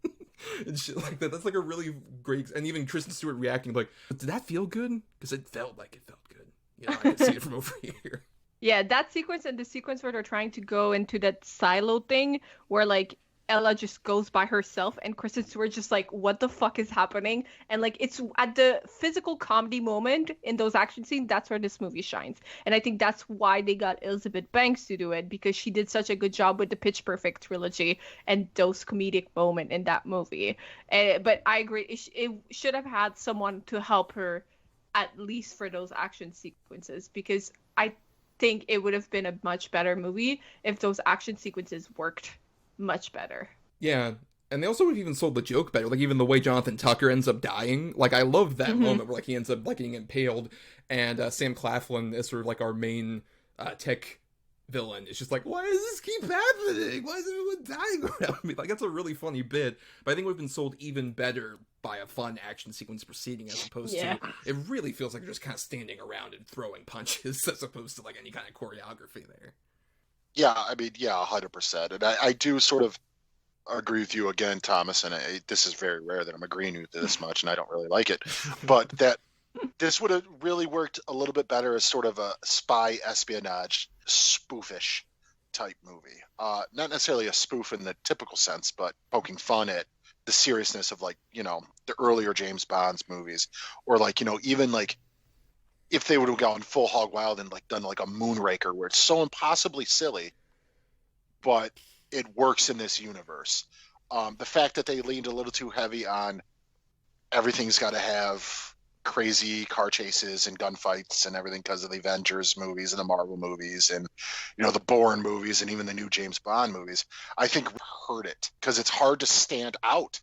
And shit like that. That's, like, a really great... And even Kristen Stewart reacting, like, did that feel good? Because it felt like it felt good. You know, I can see it from over here. Yeah, that sequence and the sequence where they're trying to go into that silo thing, where, like, Ella just goes by herself and Kristen Stewart just like, what the fuck is happening? And like, it's at the physical comedy moment in those action scenes, that's where this movie shines. And I think that's why they got Elizabeth Banks to do it, because she did such a good job with the Pitch Perfect trilogy and those comedic moments in that movie. But I agree, it should have had someone to help her at least for those action sequences, because I think it would have been a much better movie if those action sequences worked much better. Yeah, and they also would have even sold the joke better. Like, even the way Jonathan Tucker ends up dying. Like, I love that moment where like he ends up like getting impaled, and Sam Claflin is sort of like our main tech villain. It's just like, why does this keep happening? Why is everyone dying around me? Like, that's a really funny bit, but I think it would have been sold even better by a fun action sequence proceeding, as opposed to, it really feels like they're just kind of standing around and throwing punches, as opposed to like any kind of choreography there. Yeah, I mean, 100%. And I do sort of agree with you again, Thomas, and this is very rare that I'm agreeing with you this much, and I don't really like it, but that this would have really worked a little bit better as sort of a spy espionage spoofish type movie. Not necessarily a spoof in the typical sense, but poking fun at the seriousness of, like, you know, the earlier James Bond's movies, or like, you know, even like if they would have gone full hog wild and like done like a Moonraker, where it's so impossibly silly, but it works in this universe. The fact that they leaned a little too heavy on everything's got to have crazy car chases and gunfights and everything because of the Avengers movies and the Marvel movies and, you know, the Bourne movies and even the new James Bond movies, I think hurt it, because it's hard to stand out,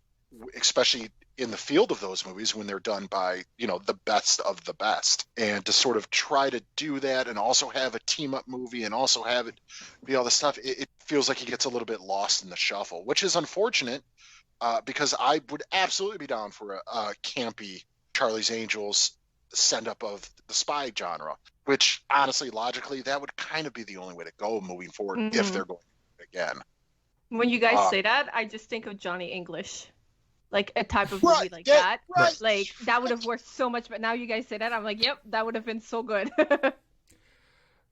especially in the field of those movies when they're done by, you know, the best of the best. And to sort of try to do that and also have a team up movie and also have it be all this stuff, it feels like it gets a little bit lost in the shuffle, which is unfortunate, because I would absolutely be down for a campy Charlie's Angels send up of the spy genre, which honestly, logically, that would kind of be the only way to go moving forward if they're going again. When you guys say that, I just think of Johnny English. Like a type of movie like that. Right. Like that would have worked so much, but now you guys say that, I'm like, yep, that would have been so good.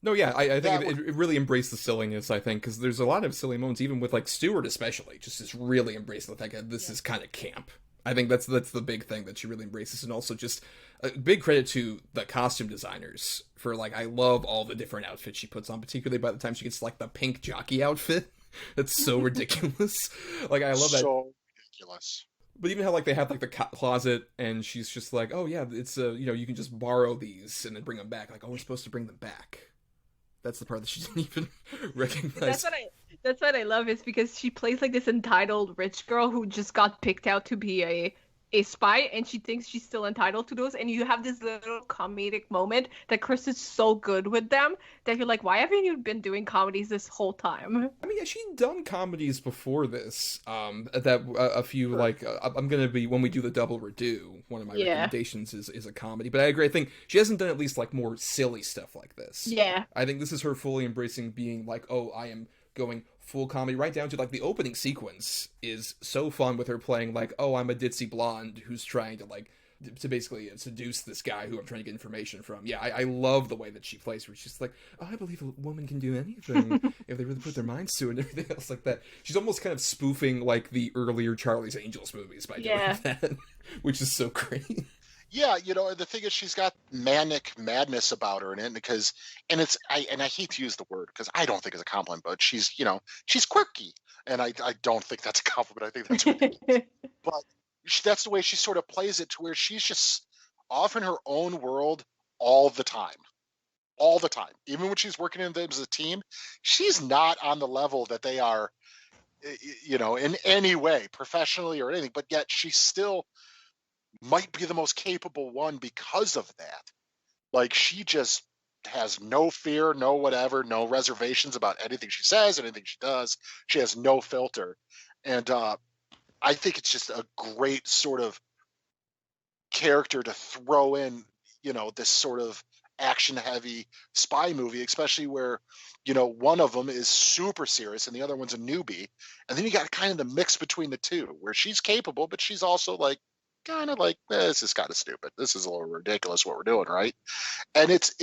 No, yeah, I think it really embraced the silliness, I think, because there's a lot of silly moments, even with, like, Stewart especially, just is really embracing the fact that this is kind of camp. I think that's the big thing that she really embraces, and also just a big credit to the costume designers for, like, I love all the different outfits she puts on, particularly by the time she gets, like, the pink jockey outfit. That's so ridiculous. Like, I love that. So ridiculous. But even how, like, they have, like, the closet, and she's just like, oh, yeah, it's, you can just borrow these and then bring them back. Like, oh, we're supposed to bring them back. That's the part that she didn't even recognize. That's what I love, is because she plays, like, this entitled rich girl who just got picked out to be a spy, and she thinks she's still entitled to those, and you have this little comedic moment that Chris is so good with them that you're like, why haven't you been doing comedies this whole time? I mean, yeah, she'd done comedies before this, a few, like, I'm gonna be, when we do the Double Redo, one of my recommendations is a comedy, but I agree, I think she hasn't done at least, like, more silly stuff like this. Yeah. I think this is her fully embracing being like, oh, I am going full comedy, right down to, like, the opening sequence is so fun with her playing, like, oh, I'm a ditzy blonde who's trying to, like, to basically seduce this guy who I'm trying to get information from. Yeah, I love the way that she plays, where she's like, oh, I believe a woman can do anything if they really put their minds to it, and everything else like that. She's almost kind of spoofing, like, the earlier Charlie's Angels movies by doing that, which is so great. Yeah, the thing is, she's got manic madness about her in it, because, and I hate to use the word because I don't think it's a compliment, but she's quirky, and I don't think that's a compliment. I think that's ridiculous. But that's the way she sort of plays it, to where she's just off in her own world all the time. Even when she's working in them as a team, she's not on the level that they are, in any way, professionally or anything, but yet she still might be the most capable one because of that. Like, she just has no fear, no whatever, no reservations about anything she says, anything she does. She has no filter. And I think it's just a great sort of character to throw in, this sort of action-heavy spy movie, especially where, one of them is super serious and the other one's a newbie. And then you got kind of the mix between the two, where she's capable, but she's also like, kind of like, this is kind of stupid. This is a little ridiculous what we're doing, right? And it's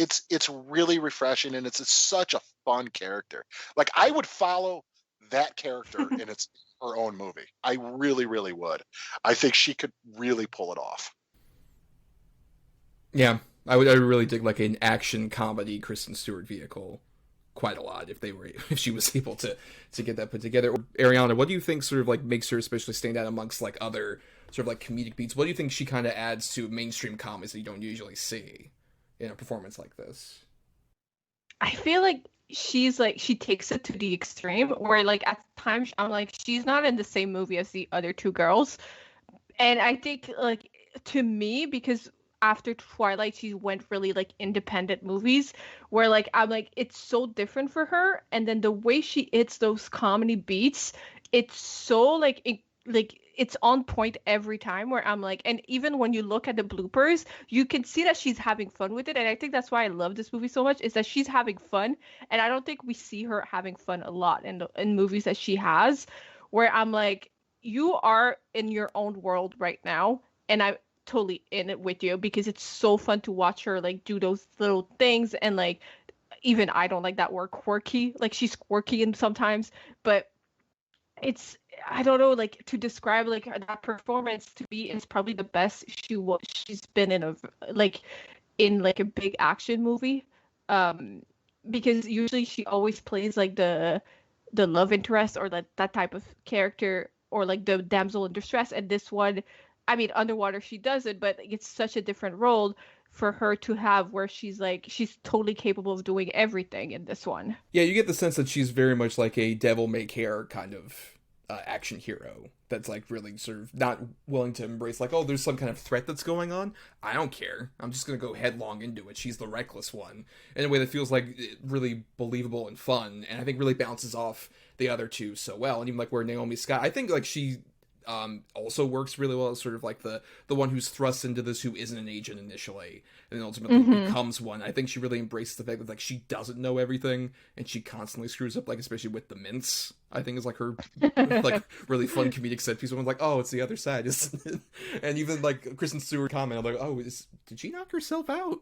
really refreshing, and it's such a fun character. Like, I would follow that character in her own movie. I really, really would. I think she could really pull it off. Yeah, I would really dig, like, an action comedy Kristen Stewart vehicle quite a lot if she was able to get that put together. Arianne, what do you think sort of, like, makes her especially stand out amongst, like, other sort of, like, comedic beats? What do you think she kind of adds to mainstream comedies that you don't usually see in a performance like this? I feel like she takes it to the extreme, where, like, at times I'm like, she's not in the same movie as the other two girls. And I think, like, to me, because after Twilight, she went really, like, independent movies, where, like, I'm like, it's so different for her. And then the way she hits those comedy beats, it's so, like, it's on point every time, where I'm like, and even when you look at the bloopers, you can see that she's having fun with it. And I think that's why I love this movie so much, is that she's having fun. And I don't think we see her having fun a lot in movies that she has, where I'm like, you are in your own world right now, and I'm totally in it with you, because it's so fun to watch her, like, do those little things. And, like, even I don't like that word quirky, like, she's quirky and sometimes, but it's, I don't know, like, to describe, like, that performance to me is probably the best she's been in a big action movie, because usually she always plays, like, the love interest, or that type of character, or, like, the damsel in distress. And this one, I mean, Underwater she does it, but it's such a different role for her to have, where she's totally capable of doing everything in this one. Yeah, you get the sense that she's very much like a devil may care kind of action hero that's, like, really sort of not willing to embrace, like, oh, there's some kind of threat that's going on. I don't care. I'm just going to go headlong into it. She's the reckless one in a way that feels, like, really believable and fun, and I think really bounces off the other two so well. And even, like, where Naomi Scott, I think, like, she also works really well as sort of like the one who's thrust into this who isn't an agent initially and then ultimately becomes one. I think she really embraces the fact that like she doesn't know everything and she constantly screws up, like especially with the mints. I think is like her like really fun comedic set piece. Someone's like, oh, it's the other side, isn't it? And even like Kristen Stewart comment, I'm like, oh, did she knock herself out?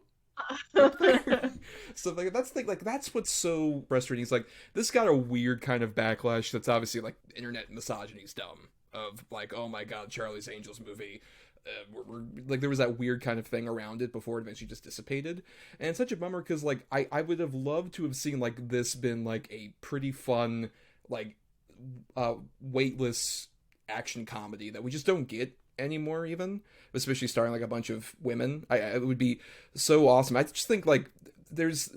So like that's what's so frustrating. It's like this got a weird kind of backlash that's obviously like internet misogyny's dumb. Of like, oh my god, Charlie's Angels movie. Like there was that weird kind of thing around it before it eventually just dissipated. And it's such a bummer because like I would have loved to have seen like this been like a pretty fun like weightless action comedy that we just don't get anymore, even especially starring like a bunch of women. It would be so awesome. I just think like there was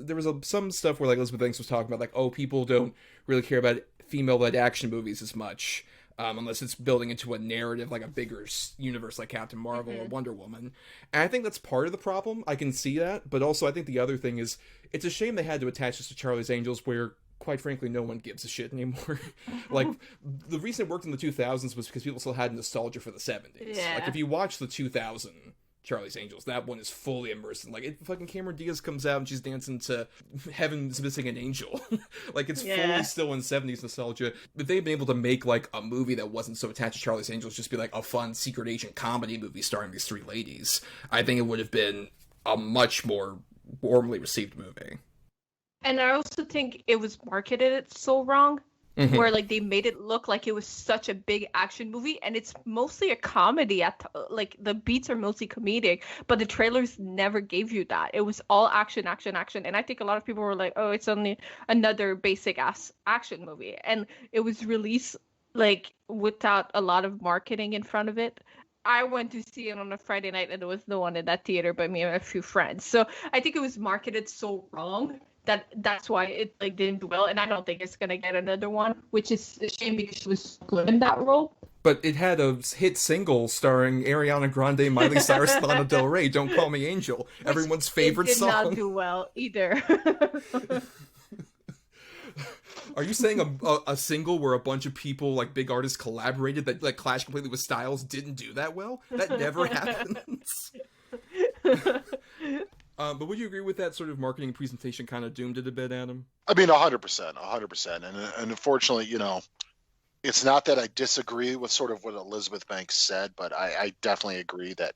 some stuff where like Elizabeth Banks was talking about like, oh, people don't really care about female-led action movies as much. Unless it's building into a narrative like a bigger universe like Captain Marvel or Wonder Woman. And I think that's part of the problem. I can see that. But also I think the other thing is it's a shame they had to attach this to Charlie's Angels where, quite frankly, no one gives a shit anymore. Like, the reason it worked in the 2000s was because people still had nostalgia for the 70s. Yeah. Like, if you watch the 2000 Charlie's Angels, that one is fully immersed in, like, fucking Cameron Diaz comes out and she's dancing to Heaven's Missing an Angel. Like, it's fully still in 70s nostalgia. If they'd been able to make, like, a movie that wasn't so attached to Charlie's Angels, just be, like, a fun secret agent comedy movie starring these three ladies, I think it would have been a much more warmly received movie. And I also think it was marketed so wrong. Where like they made it look like it was such a big action movie, and it's mostly a comedy. Like the beats are mostly comedic, but the trailers never gave you that. It was all action, action, action. And I think a lot of people were like, "Oh, it's only another basic ass action movie," and it was released like without a lot of marketing in front of it. I went to see it on a Friday night, and there was no one in that theater but me and a few friends. So I think it was marketed so wrong. That's why it like didn't do well, and I don't think it's gonna get another one, which is a shame because she was good in that role. But it had a hit single starring Ariana Grande, Miley Cyrus, Lana Del Rey, "Don't Call Me Angel," everyone's favorite song. It did not do well either. Are you saying a single where a bunch of people, like big artists, collaborated that like clashed completely with styles didn't do that well? That never happens. But would you agree with that sort of marketing presentation kind of doomed it a bit, Adam? I mean, 100%. And unfortunately, you know, it's not that I disagree with sort of what Elizabeth Banks said, but I definitely agree that,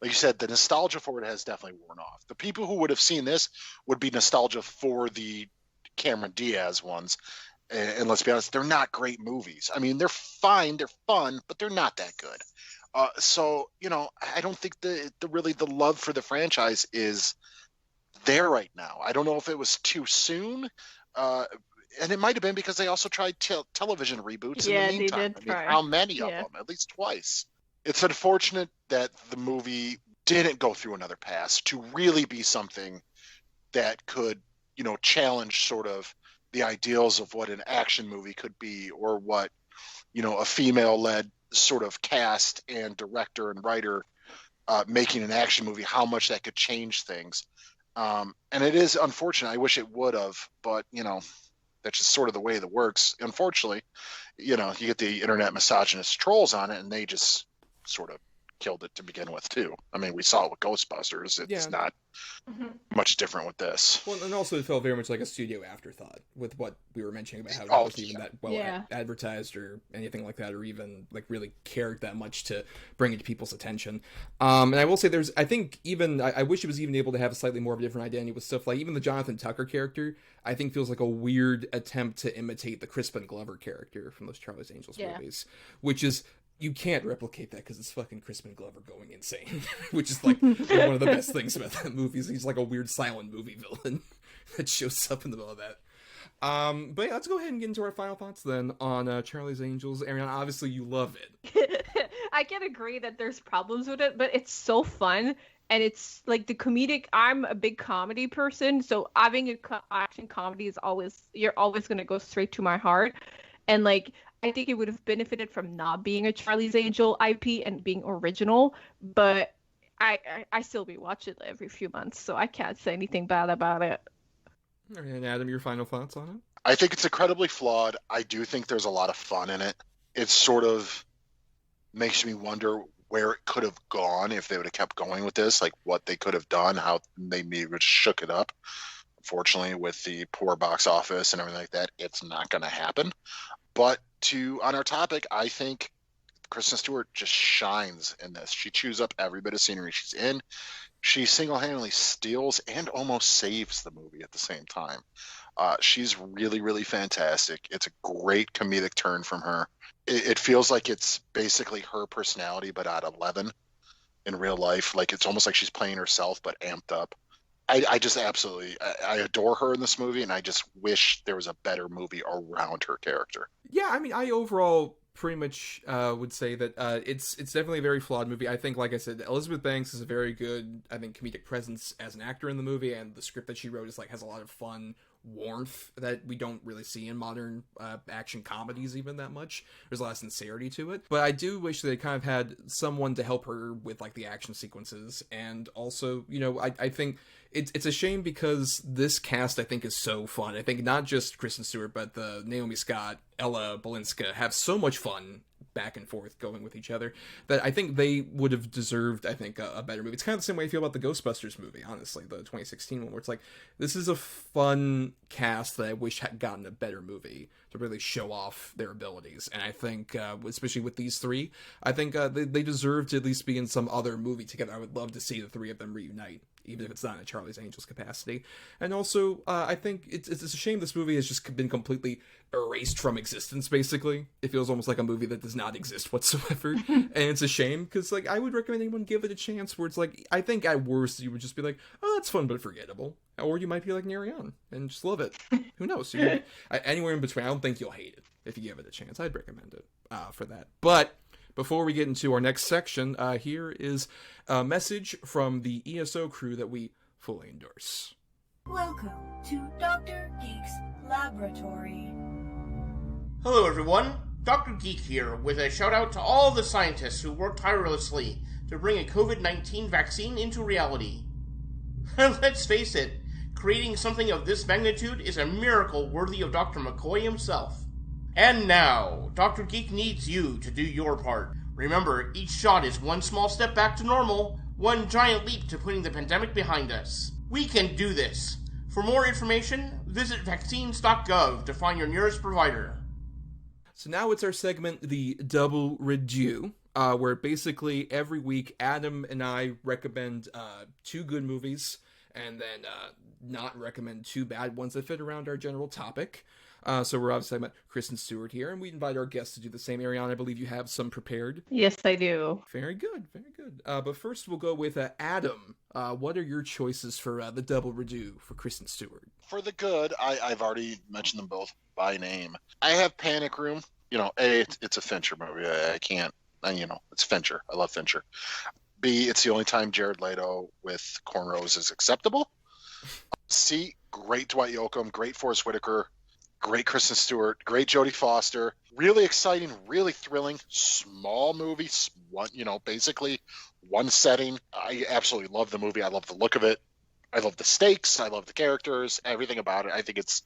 like you said, the nostalgia for it has definitely worn off. The people who would have seen this would be nostalgia for the Cameron Diaz ones. And let's be honest, they're not great movies. I mean, they're fine, they're fun, but they're not that good. So, you know, I don't think the love for the franchise is there right now. I don't know if it was too soon. And it might have been because they also tried television reboots in the meantime. They did try. How many of them? At least twice. It's unfortunate that the movie didn't go through another pass to really be something that could, you know, challenge sort of the ideals of what an action movie could be, or what, you know, a female-led sort of cast and director and writer making an action movie, how much that could change things. And it is unfortunate. I wish it would have, but, you know, that's just sort of the way that works. Unfortunately, you know, you get the internet misogynist trolls on it, and they just sort of killed it to begin with too. I mean, we saw it with Ghostbusters. It's not much different with this. Well, and also it felt very much like a studio afterthought with what we were mentioning about how it wasn't even that well advertised or anything like that, or even like really cared that much to bring it to people's attention. And I will say I think even I wish it was even able to have a slightly more of a different identity with stuff like even the Jonathan Tucker character. I think feels like a weird attempt to imitate the Crispin Glover character from those Charlie's Angels movies, which is, you can't replicate that because it's fucking Crispin Glover going insane, which is like one of the best things about that movie. Is he's like a weird silent movie villain that shows up in the middle of that. But yeah, let's go ahead and get into our final thoughts then on Charlie's Angels. Arianne, obviously you love it. I can agree that there's problems with it, but it's so fun. And it's like the comedic, I'm a big comedy person, so having an action comedy is you're always going to go straight to my heart. And like, I think it would have benefited from not being a Charlie's Angel IP and being original, but I still rewatch it every few months, so I can't say anything bad about it. And Adam, your final thoughts on it? I think it's incredibly flawed. I do think there's a lot of fun in it. It's sort of makes me wonder where it could have gone if they would have kept going with this, like what they could have done, how they maybe just shook it up. Unfortunately, with the poor box office and everything like that, it's not going to happen. But on our topic, I think Kristen Stewart just shines in this. She chews up every bit of scenery she's in. She single-handedly steals and almost saves the movie at the same time. She's really, really fantastic. It's a great comedic turn from her. It feels like it's basically her personality, but at 11 in real life. Like, it's almost like she's playing herself, but amped up. I just absolutely, I adore her in this movie, and I just wish there was a better movie around her character. Yeah, I mean, I overall pretty much would say that it's definitely a very flawed movie. I think, like I said, Elizabeth Banks is a very good, I think, comedic presence as an actor in the movie, and the script that she wrote is has a lot of fun warmth that we don't really see in modern action comedies even that much. There's a lot of sincerity to it, but I do wish they kind of had someone to help her with the action sequences. And also, I think it's a shame because this cast, I think, is so fun. I think not just Kristen Stewart, but the Naomi Scott, Ella Balinska have so much fun back and forth going with each other that I think they would have deserved, I think, a better movie. It's kind of the same way I feel about the Ghostbusters movie, honestly, the 2016 one, where it's this is a fun cast that I wish had gotten a better movie to really show off their abilities. And I think, especially with these three, I think they deserve to at least be in some other movie together. I would love to see the three of them reunite, even if it's not in a Charlie's Angels capacity. And also, I think it's a shame this movie has just been completely erased from existence, basically. It feels almost like a movie that does not exist whatsoever. And it's a shame, because I would recommend anyone give it a chance, where it's I think at worst you would just be oh, that's fun but forgettable. Or you might be like Arianne and just love it. Who knows? Anywhere in between, I don't think you'll hate it if you give it a chance. I'd recommend it for that. But before we get into our next section, here is a message from the ESO crew that we fully endorse. Welcome to Dr. Geek's Laboratory. Hello everyone, Dr. Geek here with a shout out to all the scientists who worked tirelessly to bring a COVID-19 vaccine into reality. Let's face it, creating something of this magnitude is a miracle worthy of Dr. McCoy himself. And now, Dr. Geek needs you to do your part. Remember, each shot is one small step back to normal, one giant leap to putting the pandemic behind us. We can do this. For more information, visit vaccines.gov to find your nearest provider. So now it's our segment, the Double Review, where basically every week Adam and I recommend 2 good movies and then not recommend 2 bad ones that fit around our general topic. So we're obviously talking about Kristen Stewart here, and we invite our guests to do the same. Arianne, I believe you have some prepared. Yes, I do. Very good, very good. But first we'll go with Adam. What are your choices for the Double Review for Kristen Stewart? For the good, I've already mentioned them both by name. I have Panic Room. It's a Fincher movie. I can't, it's Fincher. I love Fincher. B, it's the only time Jared Leto with cornrows is acceptable. C, great Dwight Yoakam, great Forrest Whitaker, great Kristen Stewart, great Jodie Foster. Really exciting, really thrilling, small movie. Basically one setting. I absolutely love the movie. I love the look of it. I love the stakes. I love the characters. Everything about it. I think it's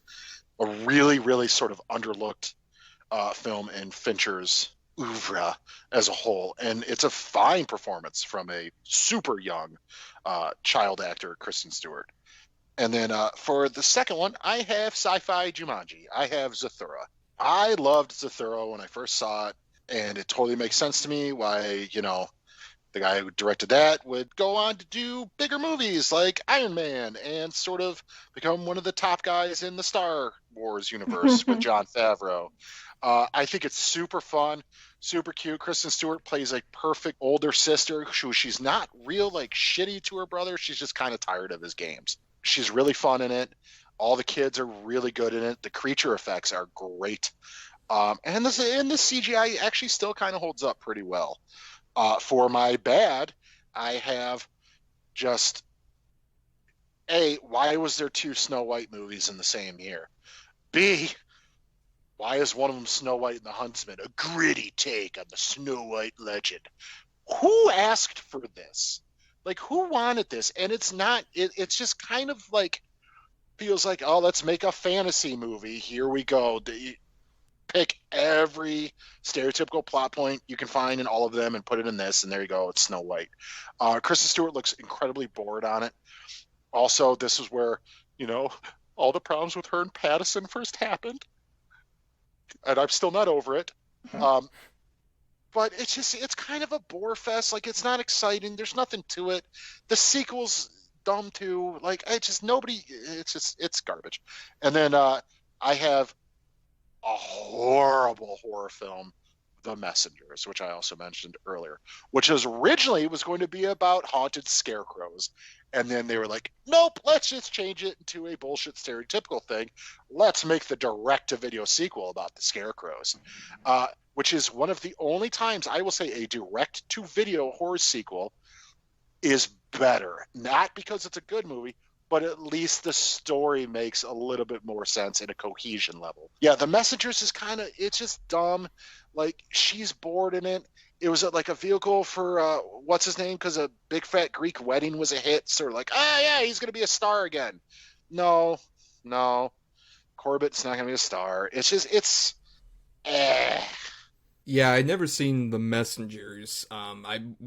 a really, really sort of underlooked film in Fincher's oeuvre as a whole, and it's a fine performance from a super young child actor, Kristen Stewart. And then for the second one, I have sci-fi Jumanji. I have Zathura. I loved Zathura when I first saw it, and it totally makes sense to me why, the guy who directed that would go on to do bigger movies like Iron Man and sort of become one of the top guys in the Star Wars universe with Jon Favreau. I think it's super fun, super cute. Kristen Stewart plays a perfect older sister who she's not real shitty to her brother. She's just kind of tired of his games. She's really fun in it. All the kids are really good in it. The creature effects are great. And the CGI actually still kind of holds up pretty well. For my bad, I have just A, why was there 2 Snow White movies in the same year? B, why is one of them Snow White and the Huntsman, a gritty take on the Snow White legend? Who asked for this? Who wanted this? And it's not, it's just kind of feels like, oh, let's make a fantasy movie. Here we go. pick every stereotypical plot point you can find in all of them and put it in this, and there you go, it's Snow White. Kristen Stewart looks incredibly bored on it. Also, this is where, all the problems with her and Pattinson first happened. And I'm still not over it. But it's kind of a bore fest. Like, it's not exciting. There's nothing to it. The sequel's dumb too. Like, it's garbage. And then I have a horrible horror film, The Messengers, which I also mentioned earlier, which was originally going to be about haunted scarecrows. And then they were like, nope, let's just change it into a bullshit stereotypical thing. Let's make the direct-to-video sequel about the scarecrows, which is one of the only times I will say a direct-to-video horror sequel is better. Not because it's a good movie, but at least the story makes a little bit more sense in a cohesion level. Yeah, The Messengers is it's just dumb. Like, she's bored in it. It was like a vehicle for, what's his name? Because a big fat Greek wedding was a hit. So like, yeah, he's going to be a star again. No. Corbett's not going to be a star. Yeah, I'd never seen The Messengers.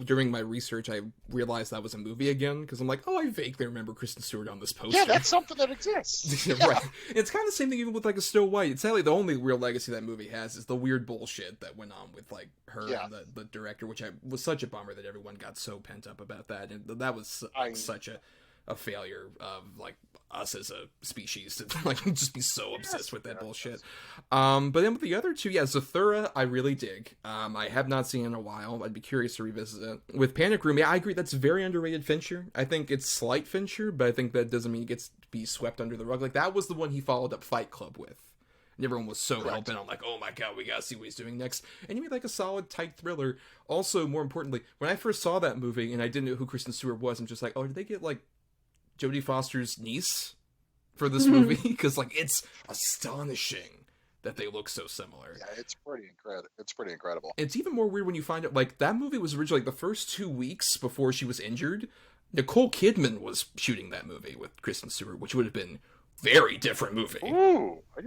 During my research, I realized that was a movie again, because I'm like, I vaguely remember Kristen Stewart on this poster. Yeah, that's something that exists. Yeah. Right. It's kind of the same thing even with, like, a Snow White. It's sadly the only real legacy that movie has is the weird bullshit that went on with, like, her and the director, which was such a bummer that everyone got so pent up about that. And that was such a failure of, like, us as a species to, like, just be so obsessed with that bullshit. But then with the other two, Zathura, I really dig. I have not seen in a while. I'd be curious to revisit it. With Panic Room, I agree, that's very underrated Fincher. I think it's slight Fincher, but I think that doesn't mean he gets to be swept under the rug. Like, that was the one he followed up Fight Club with. And everyone was so hell-bent on, like, oh my god, we gotta see what he's doing next. And he made, like, a solid, tight thriller. Also, more importantly, when I first saw that movie, and I didn't know who Kristen Stewart was, I'm just like, did they get, like, Jodie Foster's niece for this movie? Because, like, it's astonishing that they look so similar. Yeah, it's pretty incredible. It's even more weird when you find out, like, that movie was originally, like, the first 2 weeks before she was injured, Nicole Kidman was shooting that movie with Kristen Stewart, which would have been very different movie. Ooh, I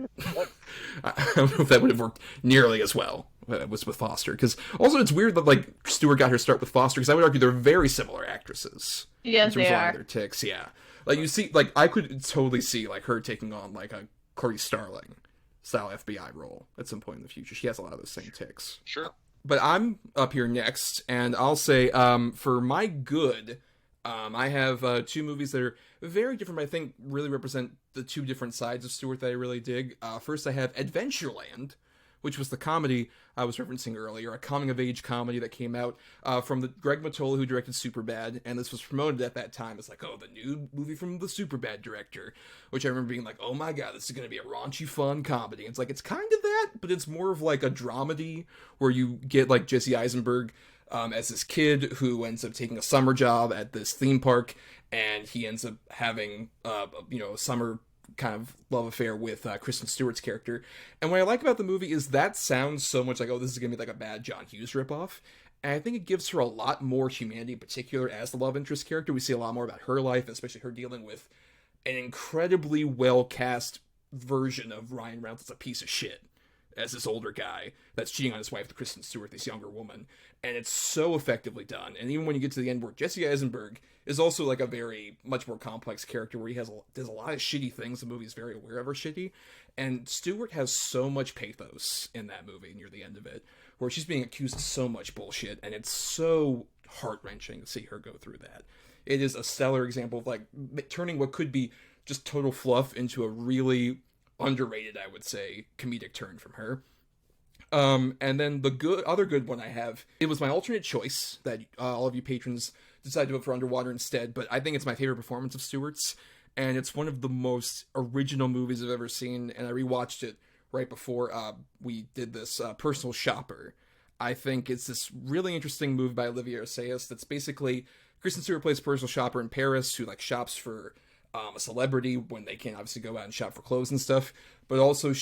don't know if that would have worked nearly as well was with Foster. Because also it's weird that, like, Stewart got her start with Foster, because I would argue they're very similar actresses. Yes, they are. Their ticks, yeah. Like, you see, like, I could totally see, like, her taking on, like, a Clarice Starling style FBI role at some point in the future. She has a lot of those same ticks. Sure. But I'm up here next, and I'll say, for my good, I have two movies that are very different, but I think really represent the two different sides of Stewart that I really dig. First, I have Adventureland, which was the comedy I was referencing earlier, a coming-of-age comedy that came out from the Greg Mottola, who directed Superbad, and this was promoted at that time as, like, the new movie from the Superbad director, which I remember being like, oh my god, this is going to be a raunchy, fun comedy. And it's like, it's kind of that, but it's more of, like, a dramedy, where you get, like, Jesse Eisenberg as this kid who ends up taking a summer job at this theme park, and he ends up having, a summer kind of love affair with Kristen Stewart's character. And what I like about the movie is that sounds so much like, this is going to be like a bad John Hughes ripoff. And I think it gives her a lot more humanity, in particular as the love interest character. We see a lot more about her life, especially her dealing with an incredibly well-cast version of Ryan Reynolds as a piece of shit, as this older guy that's cheating on his wife, Kristen Stewart, this younger woman. And it's so effectively done. And even when you get to the end where Jesse Eisenberg is also, like, a very much more complex character where he does a lot of shitty things. The movie's very aware of are shitty. And Stewart has so much pathos in that movie near the end of it, where she's being accused of so much bullshit. And it's so heart-wrenching to see her go through that. It is a stellar example of, like, turning what could be just total fluff into a really underrated, I would say, comedic turn from her. And then the other good one I have, it was my alternate choice that all of you patrons decided to vote for Underwater instead, but I think it's my favorite performance of Stewart's, and it's one of the most original movies I've ever seen, and I rewatched it right before we did this, Personal Shopper. I think it's this really interesting movie by Olivier Assayas that's basically, Kristen Stewart plays a personal shopper in Paris who, like, shops for a celebrity when they can't obviously go out and shop for clothes and stuff, but also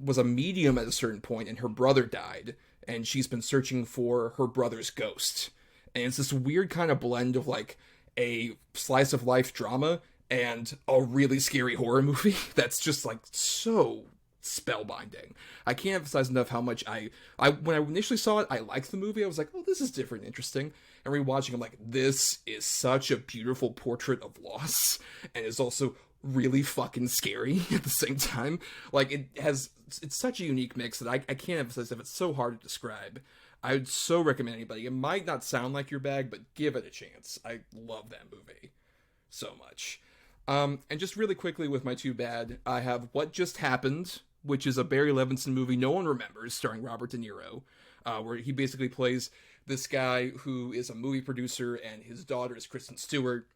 was a medium at a certain point, and her brother died, and she's been searching for her brother's ghost. And it's this weird kind of blend of, like, a slice of life drama and a really scary horror movie that's just, like, so spellbinding. I can't emphasize enough how much I when I initially saw it, I liked the movie. I was like, oh, this is different, interesting. And rewatching, I'm like, this is such a beautiful portrait of loss, and is also really fucking scary at the same time. Like, it's such a unique mix that I can't emphasize if it's so hard to describe. I would so recommend anybody. It might not sound like your bag, but give it a chance. I love that movie so much. And just really quickly with my two bad, I have What Just Happened, which is a Barry Levinson movie no one remembers, starring Robert De Niro, where he basically plays this guy who is a movie producer, and his daughter is Kristen Stewart,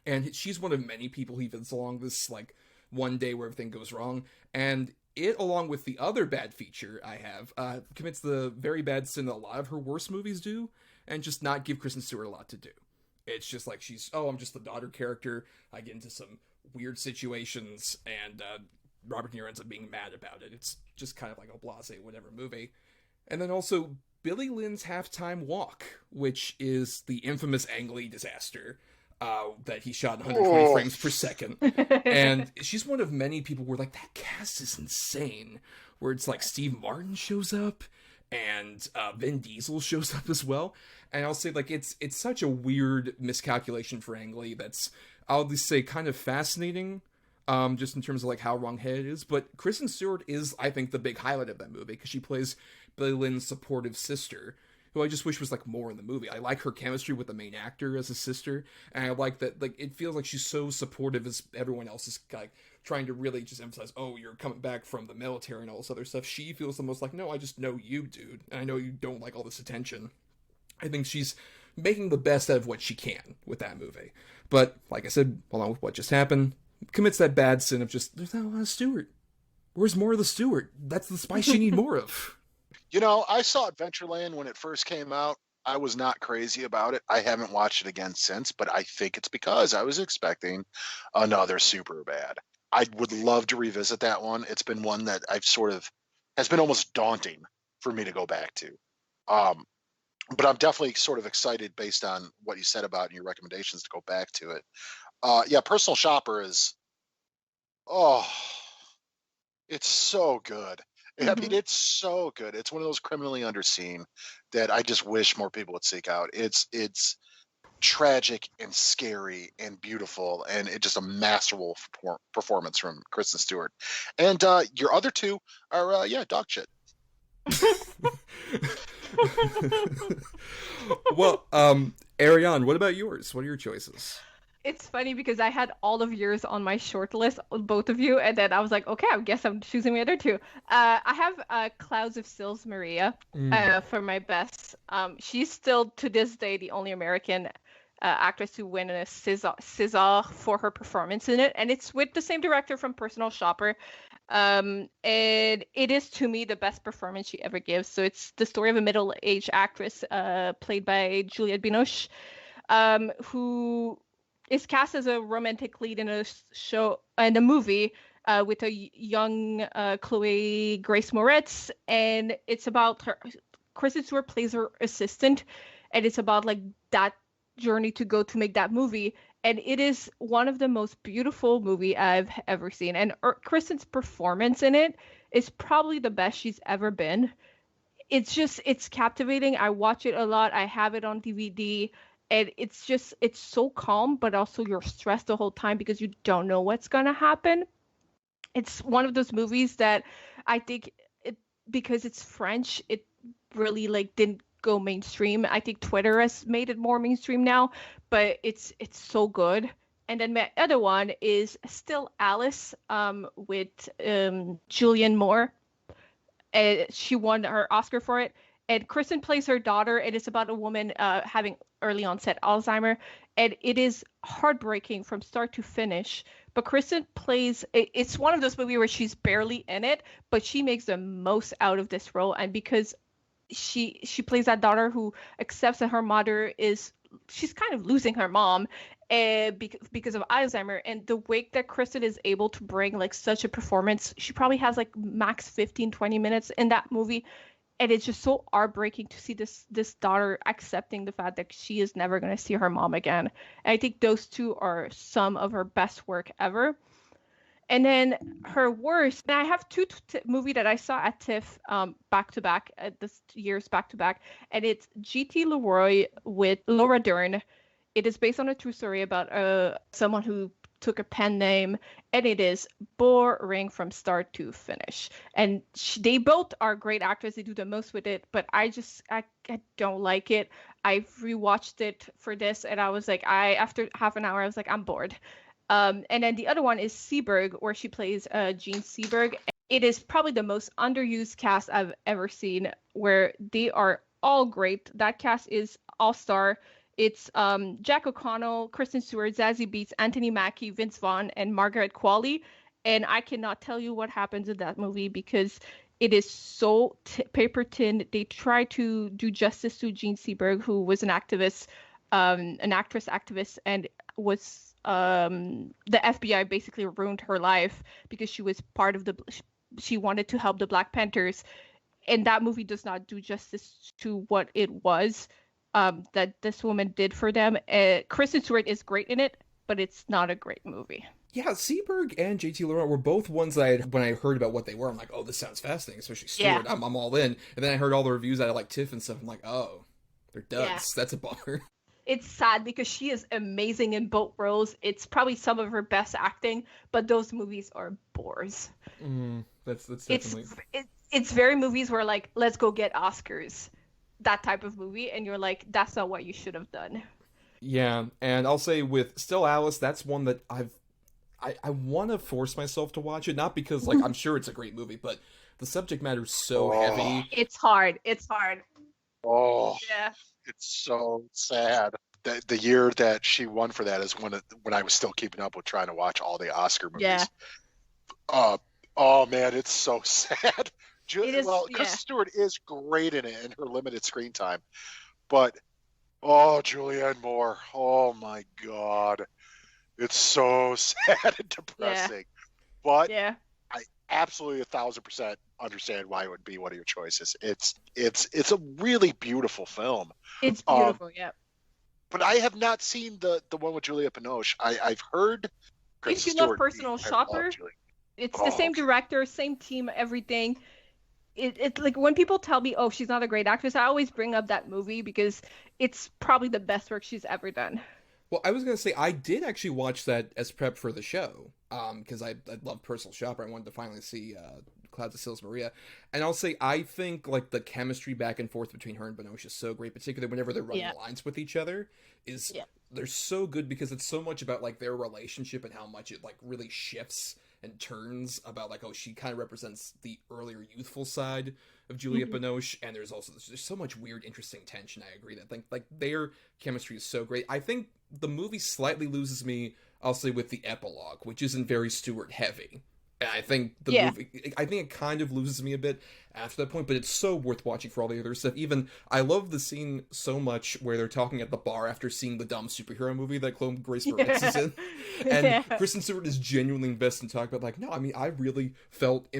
and she's one of many people he visits along this, like, one day where everything goes wrong, and it, along with the other bad feature I have, commits the very bad sin that a lot of her worst movies do, and just not give Kristen Stewart a lot to do. It's just like I'm just the daughter character, I get into some weird situations, and Robert De Niro ends up being mad about it. It's just kind of like a blasé whatever movie. And then also Billy Lynn's Halftime Walk, which is the infamous Ang Lee disaster that he shot in 120 frames per second. And she's one of many people where, like, that cast is insane, where it's like Steve Martin shows up, and Vin Diesel shows up as well. And I'll say, like, it's such a weird miscalculation for Ang Lee that's, I'll just say, kind of fascinating, just in terms of, like, how wrong-headed it is. But Kristen Stewart is, I think, the big highlight of that movie, because she plays Billy Lynn's supportive sister, who I just wish was, like, more in the movie. I like her chemistry with the main actor as a sister, and I like that, like, it feels like she's so supportive as everyone else is, like, trying to really just emphasize, oh, you're coming back from the military and all this other stuff. She feels the most like, no, I just know you, dude, and I know you don't like all this attention. I think she's making the best out of what she can with that movie. But, like I said, along with What Just Happened, commits that bad sin of just, there's not a lot of Stewart. Where's more of the Stewart? That's the spice you need more of. You know, I saw Adventureland when it first came out. I was not crazy about it. I haven't watched it again since, but I think it's because I was expecting another super bad. I would love to revisit that one. It's been one that has been almost daunting for me to go back to. But I'm definitely sort of excited based on what you said about your recommendations to go back to it. Yeah, Personal Shopper is, it's so good. I mean, it's so good. It's one of those criminally underseen that I just wish more people would seek out. It's tragic and scary and beautiful, and it's just a masterful performance from Kristen Stewart. And your other two are, dog shit. Well, Arianne, what about yours? What are your choices? It's funny because I had all of yours on my short list, both of you, and then I was like, okay, I guess I'm choosing the other two. I have Clouds of Sils Maria for my best. She's still, to this day, the only American actress to win a César for her performance in it, and it's with the same director from Personal Shopper. And it is, to me, the best performance she ever gives. So it's the story of a middle-aged actress played by Juliette Binoche, who is cast as a romantic lead in a movie with a young Chloe Grace Moretz, and it's about her. Kristen Stewart plays her assistant, and it's about, like, that journey to go to make that movie, and it is one of the most beautiful movie I've ever seen. And Kristen's performance in it is probably the best she's ever been. It's captivating. I watch it a lot. I have it on DVD. And it's so calm, but also you're stressed the whole time because you don't know what's going to happen. It's one of those movies that I think, because it's French, it really, like, didn't go mainstream. I think Twitter has made it more mainstream now, but it's so good. And then my other one is Still Alice with Julianne Moore. She won her Oscar for it. And Kristen plays her daughter, and it's about a woman having early onset Alzheimer, and it is heartbreaking from start to finish. But Kristen it's one of those movies where she's barely in it, but she makes the most out of this role. And because she plays that daughter who accepts that her mother she's kind of losing her mom because of Alzheimer, and the way that Kristen is able to bring, like, such a performance, she probably has, like, max 15-20 minutes in that movie. And it's just so heartbreaking to see this daughter accepting the fact that she is never going to see her mom again. And I think those two are some of her best work ever. And then her worst, and I have two movie that I saw at TIFF back to back, this year's back to back, and it's G.T. Leroy with Laura Dern. It is based on a true story about someone who took a pen name, and it is boring from start to finish. And they both are great actors. They do the most with it, but I don't like it. I've rewatched it for this, and I was like, after half an hour, I was like, I'm bored. And then the other one is Seberg, where she plays Jean Seberg. It is probably the most underused cast I've ever seen, where they are all great. That cast is all-star. It's Jack O'Connell, Kristen Stewart, Zazie Beetz, Anthony Mackie, Vince Vaughn, and Margaret Qualley. And I cannot tell you what happens in that movie because it is so paper thin. They try to do justice to Jean Seberg, who was an activist, an actress activist, and was the FBI basically ruined her life because she was she wanted to help the Black Panthers. And that movie does not do justice to what it was that this woman did for them. Kristen Stewart is great in it, but it's not a great movie. Yeah, Seberg and JT Leroy were both ones that when I heard about what they were, I'm like, oh, this sounds fascinating, especially Stewart. Yeah. I'm all in. And then I heard all the reviews out of like TIFF and stuff. I'm like, oh, they're duds. Yeah. That's a bummer. It's sad because she is amazing in both roles. It's probably some of her best acting, but those movies are bores. That's definitely... It's very movies where like, let's go get Oscars. That type of movie, and you're like, that's not what you should have done. Yeah, and I'll say with Still Alice, that's one that I want to force myself to watch it, not because like I'm sure it's a great movie, but the subject matter is so heavy. It's hard. Oh, yeah. It's so sad. The year that she won for that is when I was still keeping up with trying to watch all the Oscar movies. Yeah. Oh man, it's so sad. Kristen Stewart is great in it in her limited screen time, but Julianne Moore, oh my God, it's so sad and depressing. Yeah. But I absolutely 1,000% understand why it would be one of your choices. It's a really beautiful film. It's beautiful, yeah. But I have not seen the one with Juliette Binoche. I've heard. If you love Personal Shopper, it's the same director, same team, everything. It's like when people tell me, oh, she's not a great actress, I always bring up that movie because it's probably the best work she's ever done. Well, I was going to say, I did actually watch that as prep for the show, because I love Personal Shopper. I wanted to finally see Clouds of Sils Maria. And I'll say, I think like the chemistry back and forth between her and Binoche is so great, particularly whenever they're running lines with each other. They're so good because it's so much about like their relationship and how much it like really shifts and turns about like, oh, she kind of represents the earlier youthful side of Juliette Binoche, and there's so much weird, interesting tension. I agree that like their chemistry is so great. I think the movie slightly loses me, I'll say, with the epilogue, which isn't very Stewart heavy. And I think it kind of loses me a bit after that point, but it's so worth watching for all the other stuff. Even, I love the scene so much where they're talking at the bar after seeing the dumb superhero movie that Chloe Grace Moretz is in. And Kristen Stewart is genuinely invested in talking about, like, no, I mean, I really felt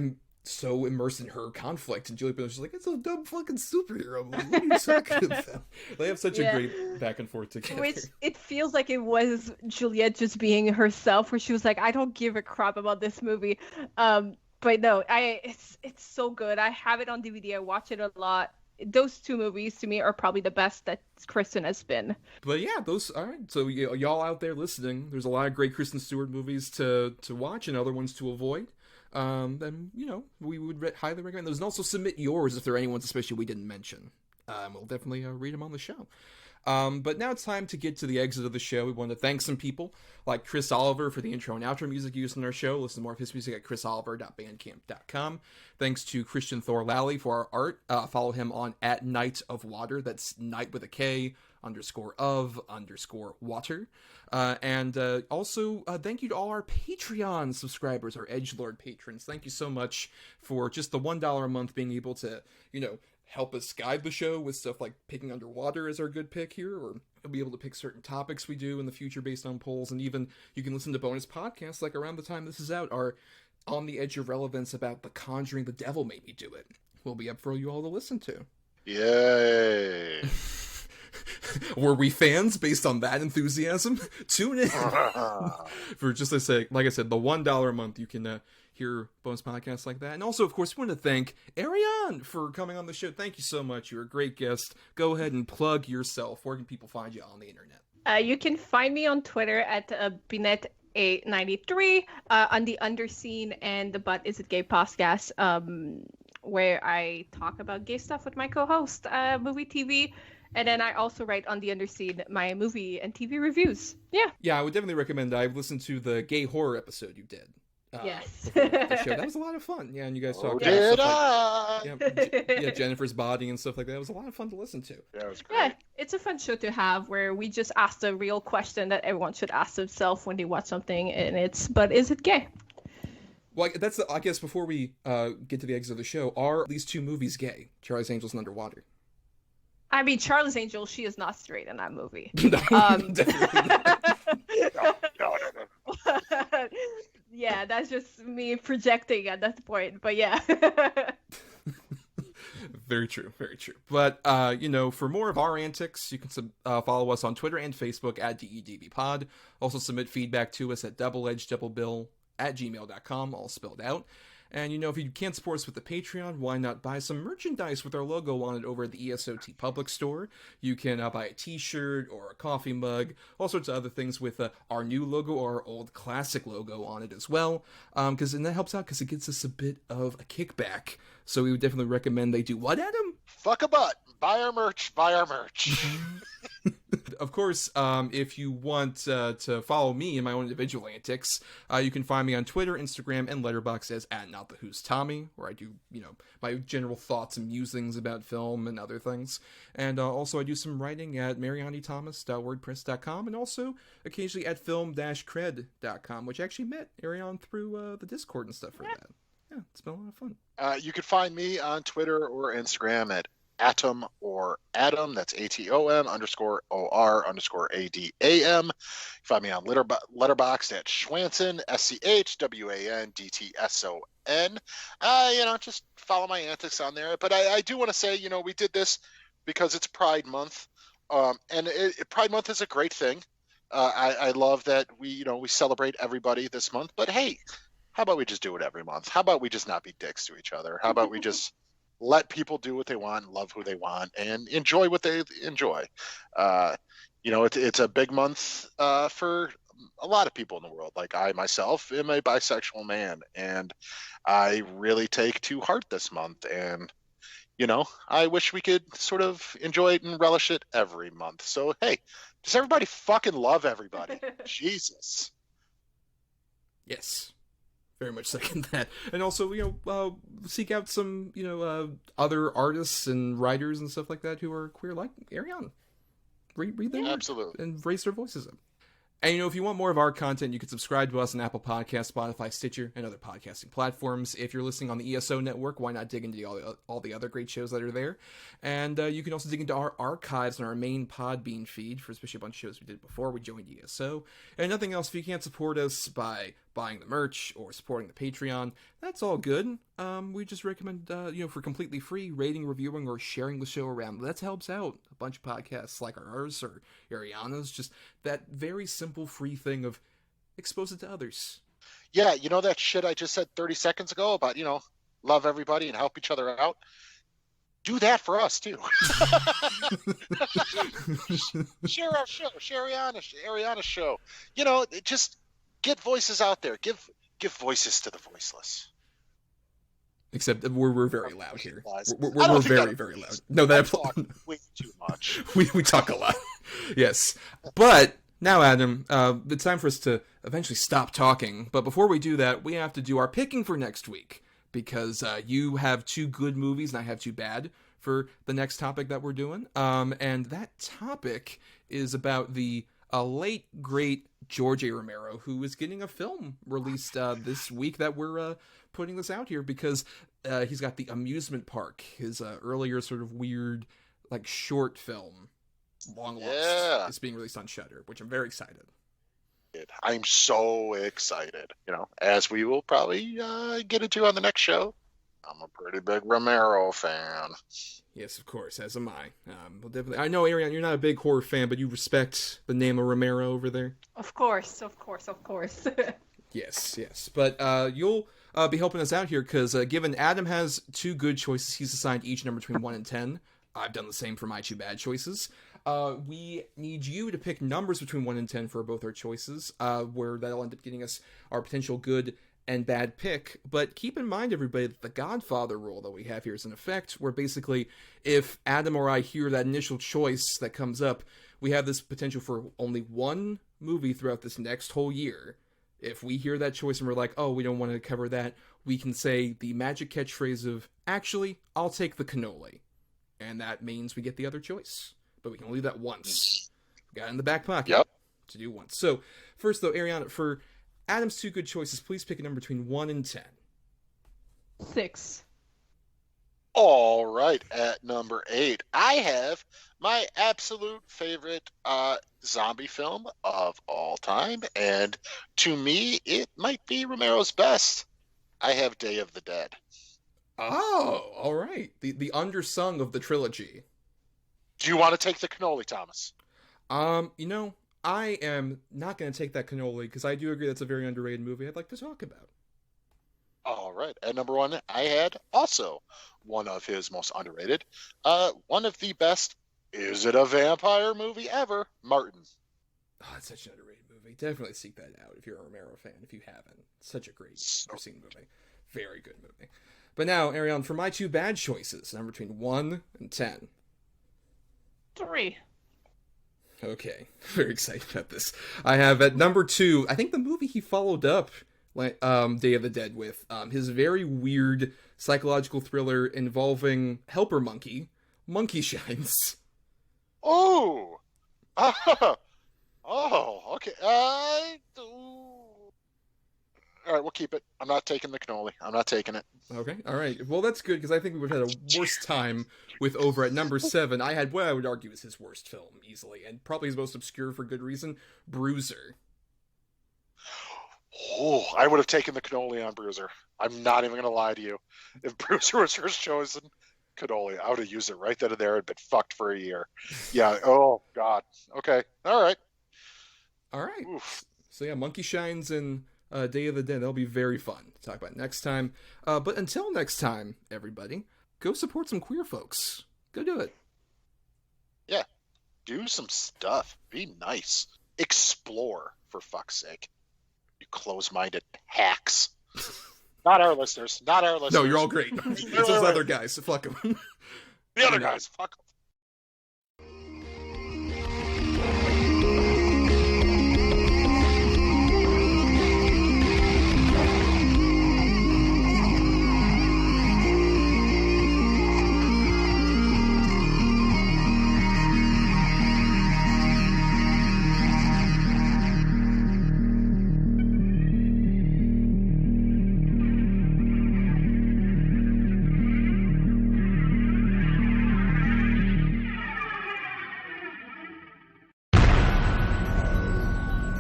so immersed in her conflict, and Juliette Binoche is like, it's a dumb fucking superhero movie. What are you talking about? They have such a great back and forth together. Which it feels like it was Juliette just being herself, where she was like, I don't give a crap about this movie. But no, it's so good. I have it on DVD. I watch it a lot. Those two movies to me are probably the best that Kristen has been. But yeah, all right. So y'all out there listening, there's a lot of great Kristen Stewart movies to watch and other ones to avoid. Then, we would highly recommend those. And also submit yours if there are any ones especially we didn't mention. We'll definitely read them on the show. But now it's time to get to the exit of the show. We want to thank some people like Chris Oliver for the intro and outro music used in our show. Listen to more of his music at chrisoliver.bandcamp.com. Thanks to Christian Thor Lally for our art. Follow him on @NightOfWater. That's night with a K _of_water. And also thank you to all our Patreon subscribers, our edgelord patrons. Thank you so much for just the $1 a month being able to, help us guide the show with stuff like picking Underwater as our good pick here, or be able to pick certain topics we do in the future based on polls, and even you can listen to bonus podcasts like around the time this is out, are On the Edge of Relevance about The Conjuring, The Devil Made Me Do It. Will be up for you all to listen to. Yay! Were we fans based on that enthusiasm? Tune in for just like I said, the $1 a month. You can hear bonus podcasts like that. And also, of course, we want to thank Arianne for coming on the show. Thank you so much. You're a great guest. Go ahead and plug yourself. Where can people find you on the internet? You can find me on Twitter at Binette893 on the UnderSCENE and the But Is It Gay podcast, where I talk about gay stuff with my co-host, movie, TV. And then I also write on the UnderSCENE my movie and TV reviews. Yeah, I would definitely recommend. I've listened to the gay horror episode you did. Yes. The show. That was a lot of fun. Yeah, and you guys talked about Jennifer's body and stuff like that. It was a lot of fun to listen to. Yeah, it was great. Yeah, it's a fun show to have where we just ask the real question that everyone should ask themselves when they watch something, and it's, but is it gay? Well, I guess before we get to the exit of the show, are these two movies gay? Charlie's Angels and Underwater. I mean, Charlie's Angels, she is not straight in that movie. No. Yeah, that's just me projecting at that point. But yeah. Very true, very true. But, for more of our antics, you can follow us on Twitter and Facebook at DEDBpod. Also submit feedback to us at doubleedgedoublebill@gmail.com, all spelled out. And, if you can't support us with the Patreon, why not buy some merchandise with our logo on it over at the ESOT Public Store? You can buy a t-shirt or a coffee mug, all sorts of other things with our new logo or our old classic logo on it as well. And that helps out because it gets us a bit of a kickback. So we would definitely recommend they do what, Adam? Fuck a butt. Buy our merch. Of course, if you want to follow me in my own individual antics, you can find me on Twitter, Instagram, and Letterboxd as @NotTheWho'sTommy, where I do, my general thoughts and musings about film and other things. And also I do some writing at marianithomas.wordpress.com, and also occasionally at film-cred.com, which I actually met Arianne through the Discord and stuff for that. Yeah, it's been a lot of fun. You can find me on Twitter or Instagram at Atom or Adam, that's ATOM_OR_ADAM. Find me on Letterboxd at Schwanson, SCHWANDTSON. Just follow my antics on there. But I do want to say, we did this because it's Pride Month, and Pride Month is a great thing. I love that we celebrate everybody this month. But hey, how about we just do it every month? How about we just not be dicks to each other? How about we just let people do what they want, love who they want, and enjoy what they enjoy. It's a big month for a lot of people in the world. Like I myself am a bisexual man, and I really take to heart this month. And, I wish we could sort of enjoy it and relish it every month. So, hey, does everybody fucking love everybody? Jesus. Yes. Very much second that. And also, seek out some, other artists and writers and stuff like that who are queer like Arianne. Read their work. Absolutely. And raise their voices up. And, if you want more of our content, you can subscribe to us on Apple Podcasts, Spotify, Stitcher, and other podcasting platforms. If you're listening on the ESO network, why not dig into all the other great shows that are there? And you can also dig into our archives on our main Podbean feed, for especially a bunch of shows we did before we joined ESO. And nothing else, if you can't support us by buying the merch or supporting the Patreon, that's all good. We just recommend, for completely free, rating, reviewing, or sharing the show around. That helps out a bunch of podcasts like ours or Ariana's. Just that very simple, free thing of expose it to others. Yeah, that shit I just said 30 seconds ago about, love everybody and help each other out? Do that for us, too. Share our show. Share Ariana's show. Just get voices out there. Give voices to the voiceless. Except that we're very loud here. We're very, very loud. No, that talk way too much. we talk a lot. Yes. But now, Adam, it's time for us to eventually stop talking. But before we do that, we have to do our picking for next week. Because you have 2 good movies and I have 2 bad for the next topic that we're doing. And that topic is about the late, great George A. Romero, who is getting a film released this week that we're putting this out here because he's got The Amusement Park, his earlier sort of weird, short film, Long Lost, is being released on Shudder, which I'm very excited. I'm so excited, as we will probably get into on the next show. I'm a pretty big Romero fan. Yes, of course, as am I. Well, definitely. I know, Arianne, you're not a big horror fan, but you respect the name of Romero over there? Of course. Yes. But you'll be helping us out here, because given Adam has 2 good choices, he's assigned each number between 1 and 10. I've done the same for my 2 bad choices. We need you to pick numbers between 1 and 10 for both our choices, where that'll end up getting us our potential good and bad pick. But keep in mind, everybody, that the Godfather rule that we have here is in effect, where basically if Adam or I hear that initial choice that comes up, we have this potential for only 1 movie throughout this next whole year. If we hear that choice and we're like, oh, we don't want to cover that, we can say the magic catchphrase of, actually, I'll take the cannoli. And that means we get the other choice. But we can only do that once. We got it in the back pocket to do once. So, first though, Arianne, for Adam's 2 good choices, please pick a number between 1 and 10. 6. All right, at number 8, I have my absolute favorite zombie film of all time, and to me, it might be Romero's best. I have Day of the Dead. Oh, all right. The undersung of the trilogy. Do you want to take the cannoli, Thomas? I am not going to take that cannoli, because I do agree that's a very underrated movie I'd like to talk about. All right. At number 1, I had also one of his most underrated. One of the best, is it a vampire movie ever? Martin. Oh, it's such an underrated movie. Definitely seek that out if you're a Romero fan, if you haven't. It's such a great UnderSCENE movie. Very good movie. But now, Arianne, for my 2 bad choices, number between 1 and 10. 3. Okay, very excited about this. I have at number 2, I think the movie he followed up Day of the Dead with, his very weird psychological thriller involving Helper Monkey, Monkey Shines. Oh! Okay. All right, we'll keep it. I'm not taking the cannoli. I'm not taking it. Okay, all right. Well, that's good, because I think we would have had a worse time with over at number 7. I had what I would argue is his worst film, easily, and probably his most obscure for good reason, Bruiser. Oh, I would have taken the cannoli on Bruiser. I'm not even going to lie to you. If Bruiser was first chosen, cannoli, I would have used it right then and there and been fucked for a year. Yeah, oh, God. Okay, all right. All right. Oof. So, yeah, Monkey Shines and Day of the Dead, that'll be very fun to talk about next time. But until next time, everybody, go support some queer folks. Go do it. Yeah, do some stuff. Be nice. Explore, for fuck's sake. You close-minded hacks. Not our listeners. No, you're all great. It's those other guys, so fuck them. The other guys, fuck them.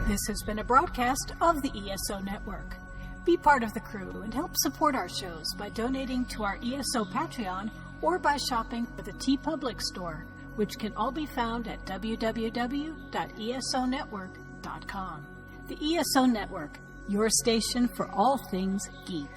This has been a broadcast of the ESO Network. Be part of the crew and help support our shows by donating to our ESO Patreon or by shopping for the TeePublic store, which can all be found at www.esonetwork.com. The ESO Network, your station for all things geek.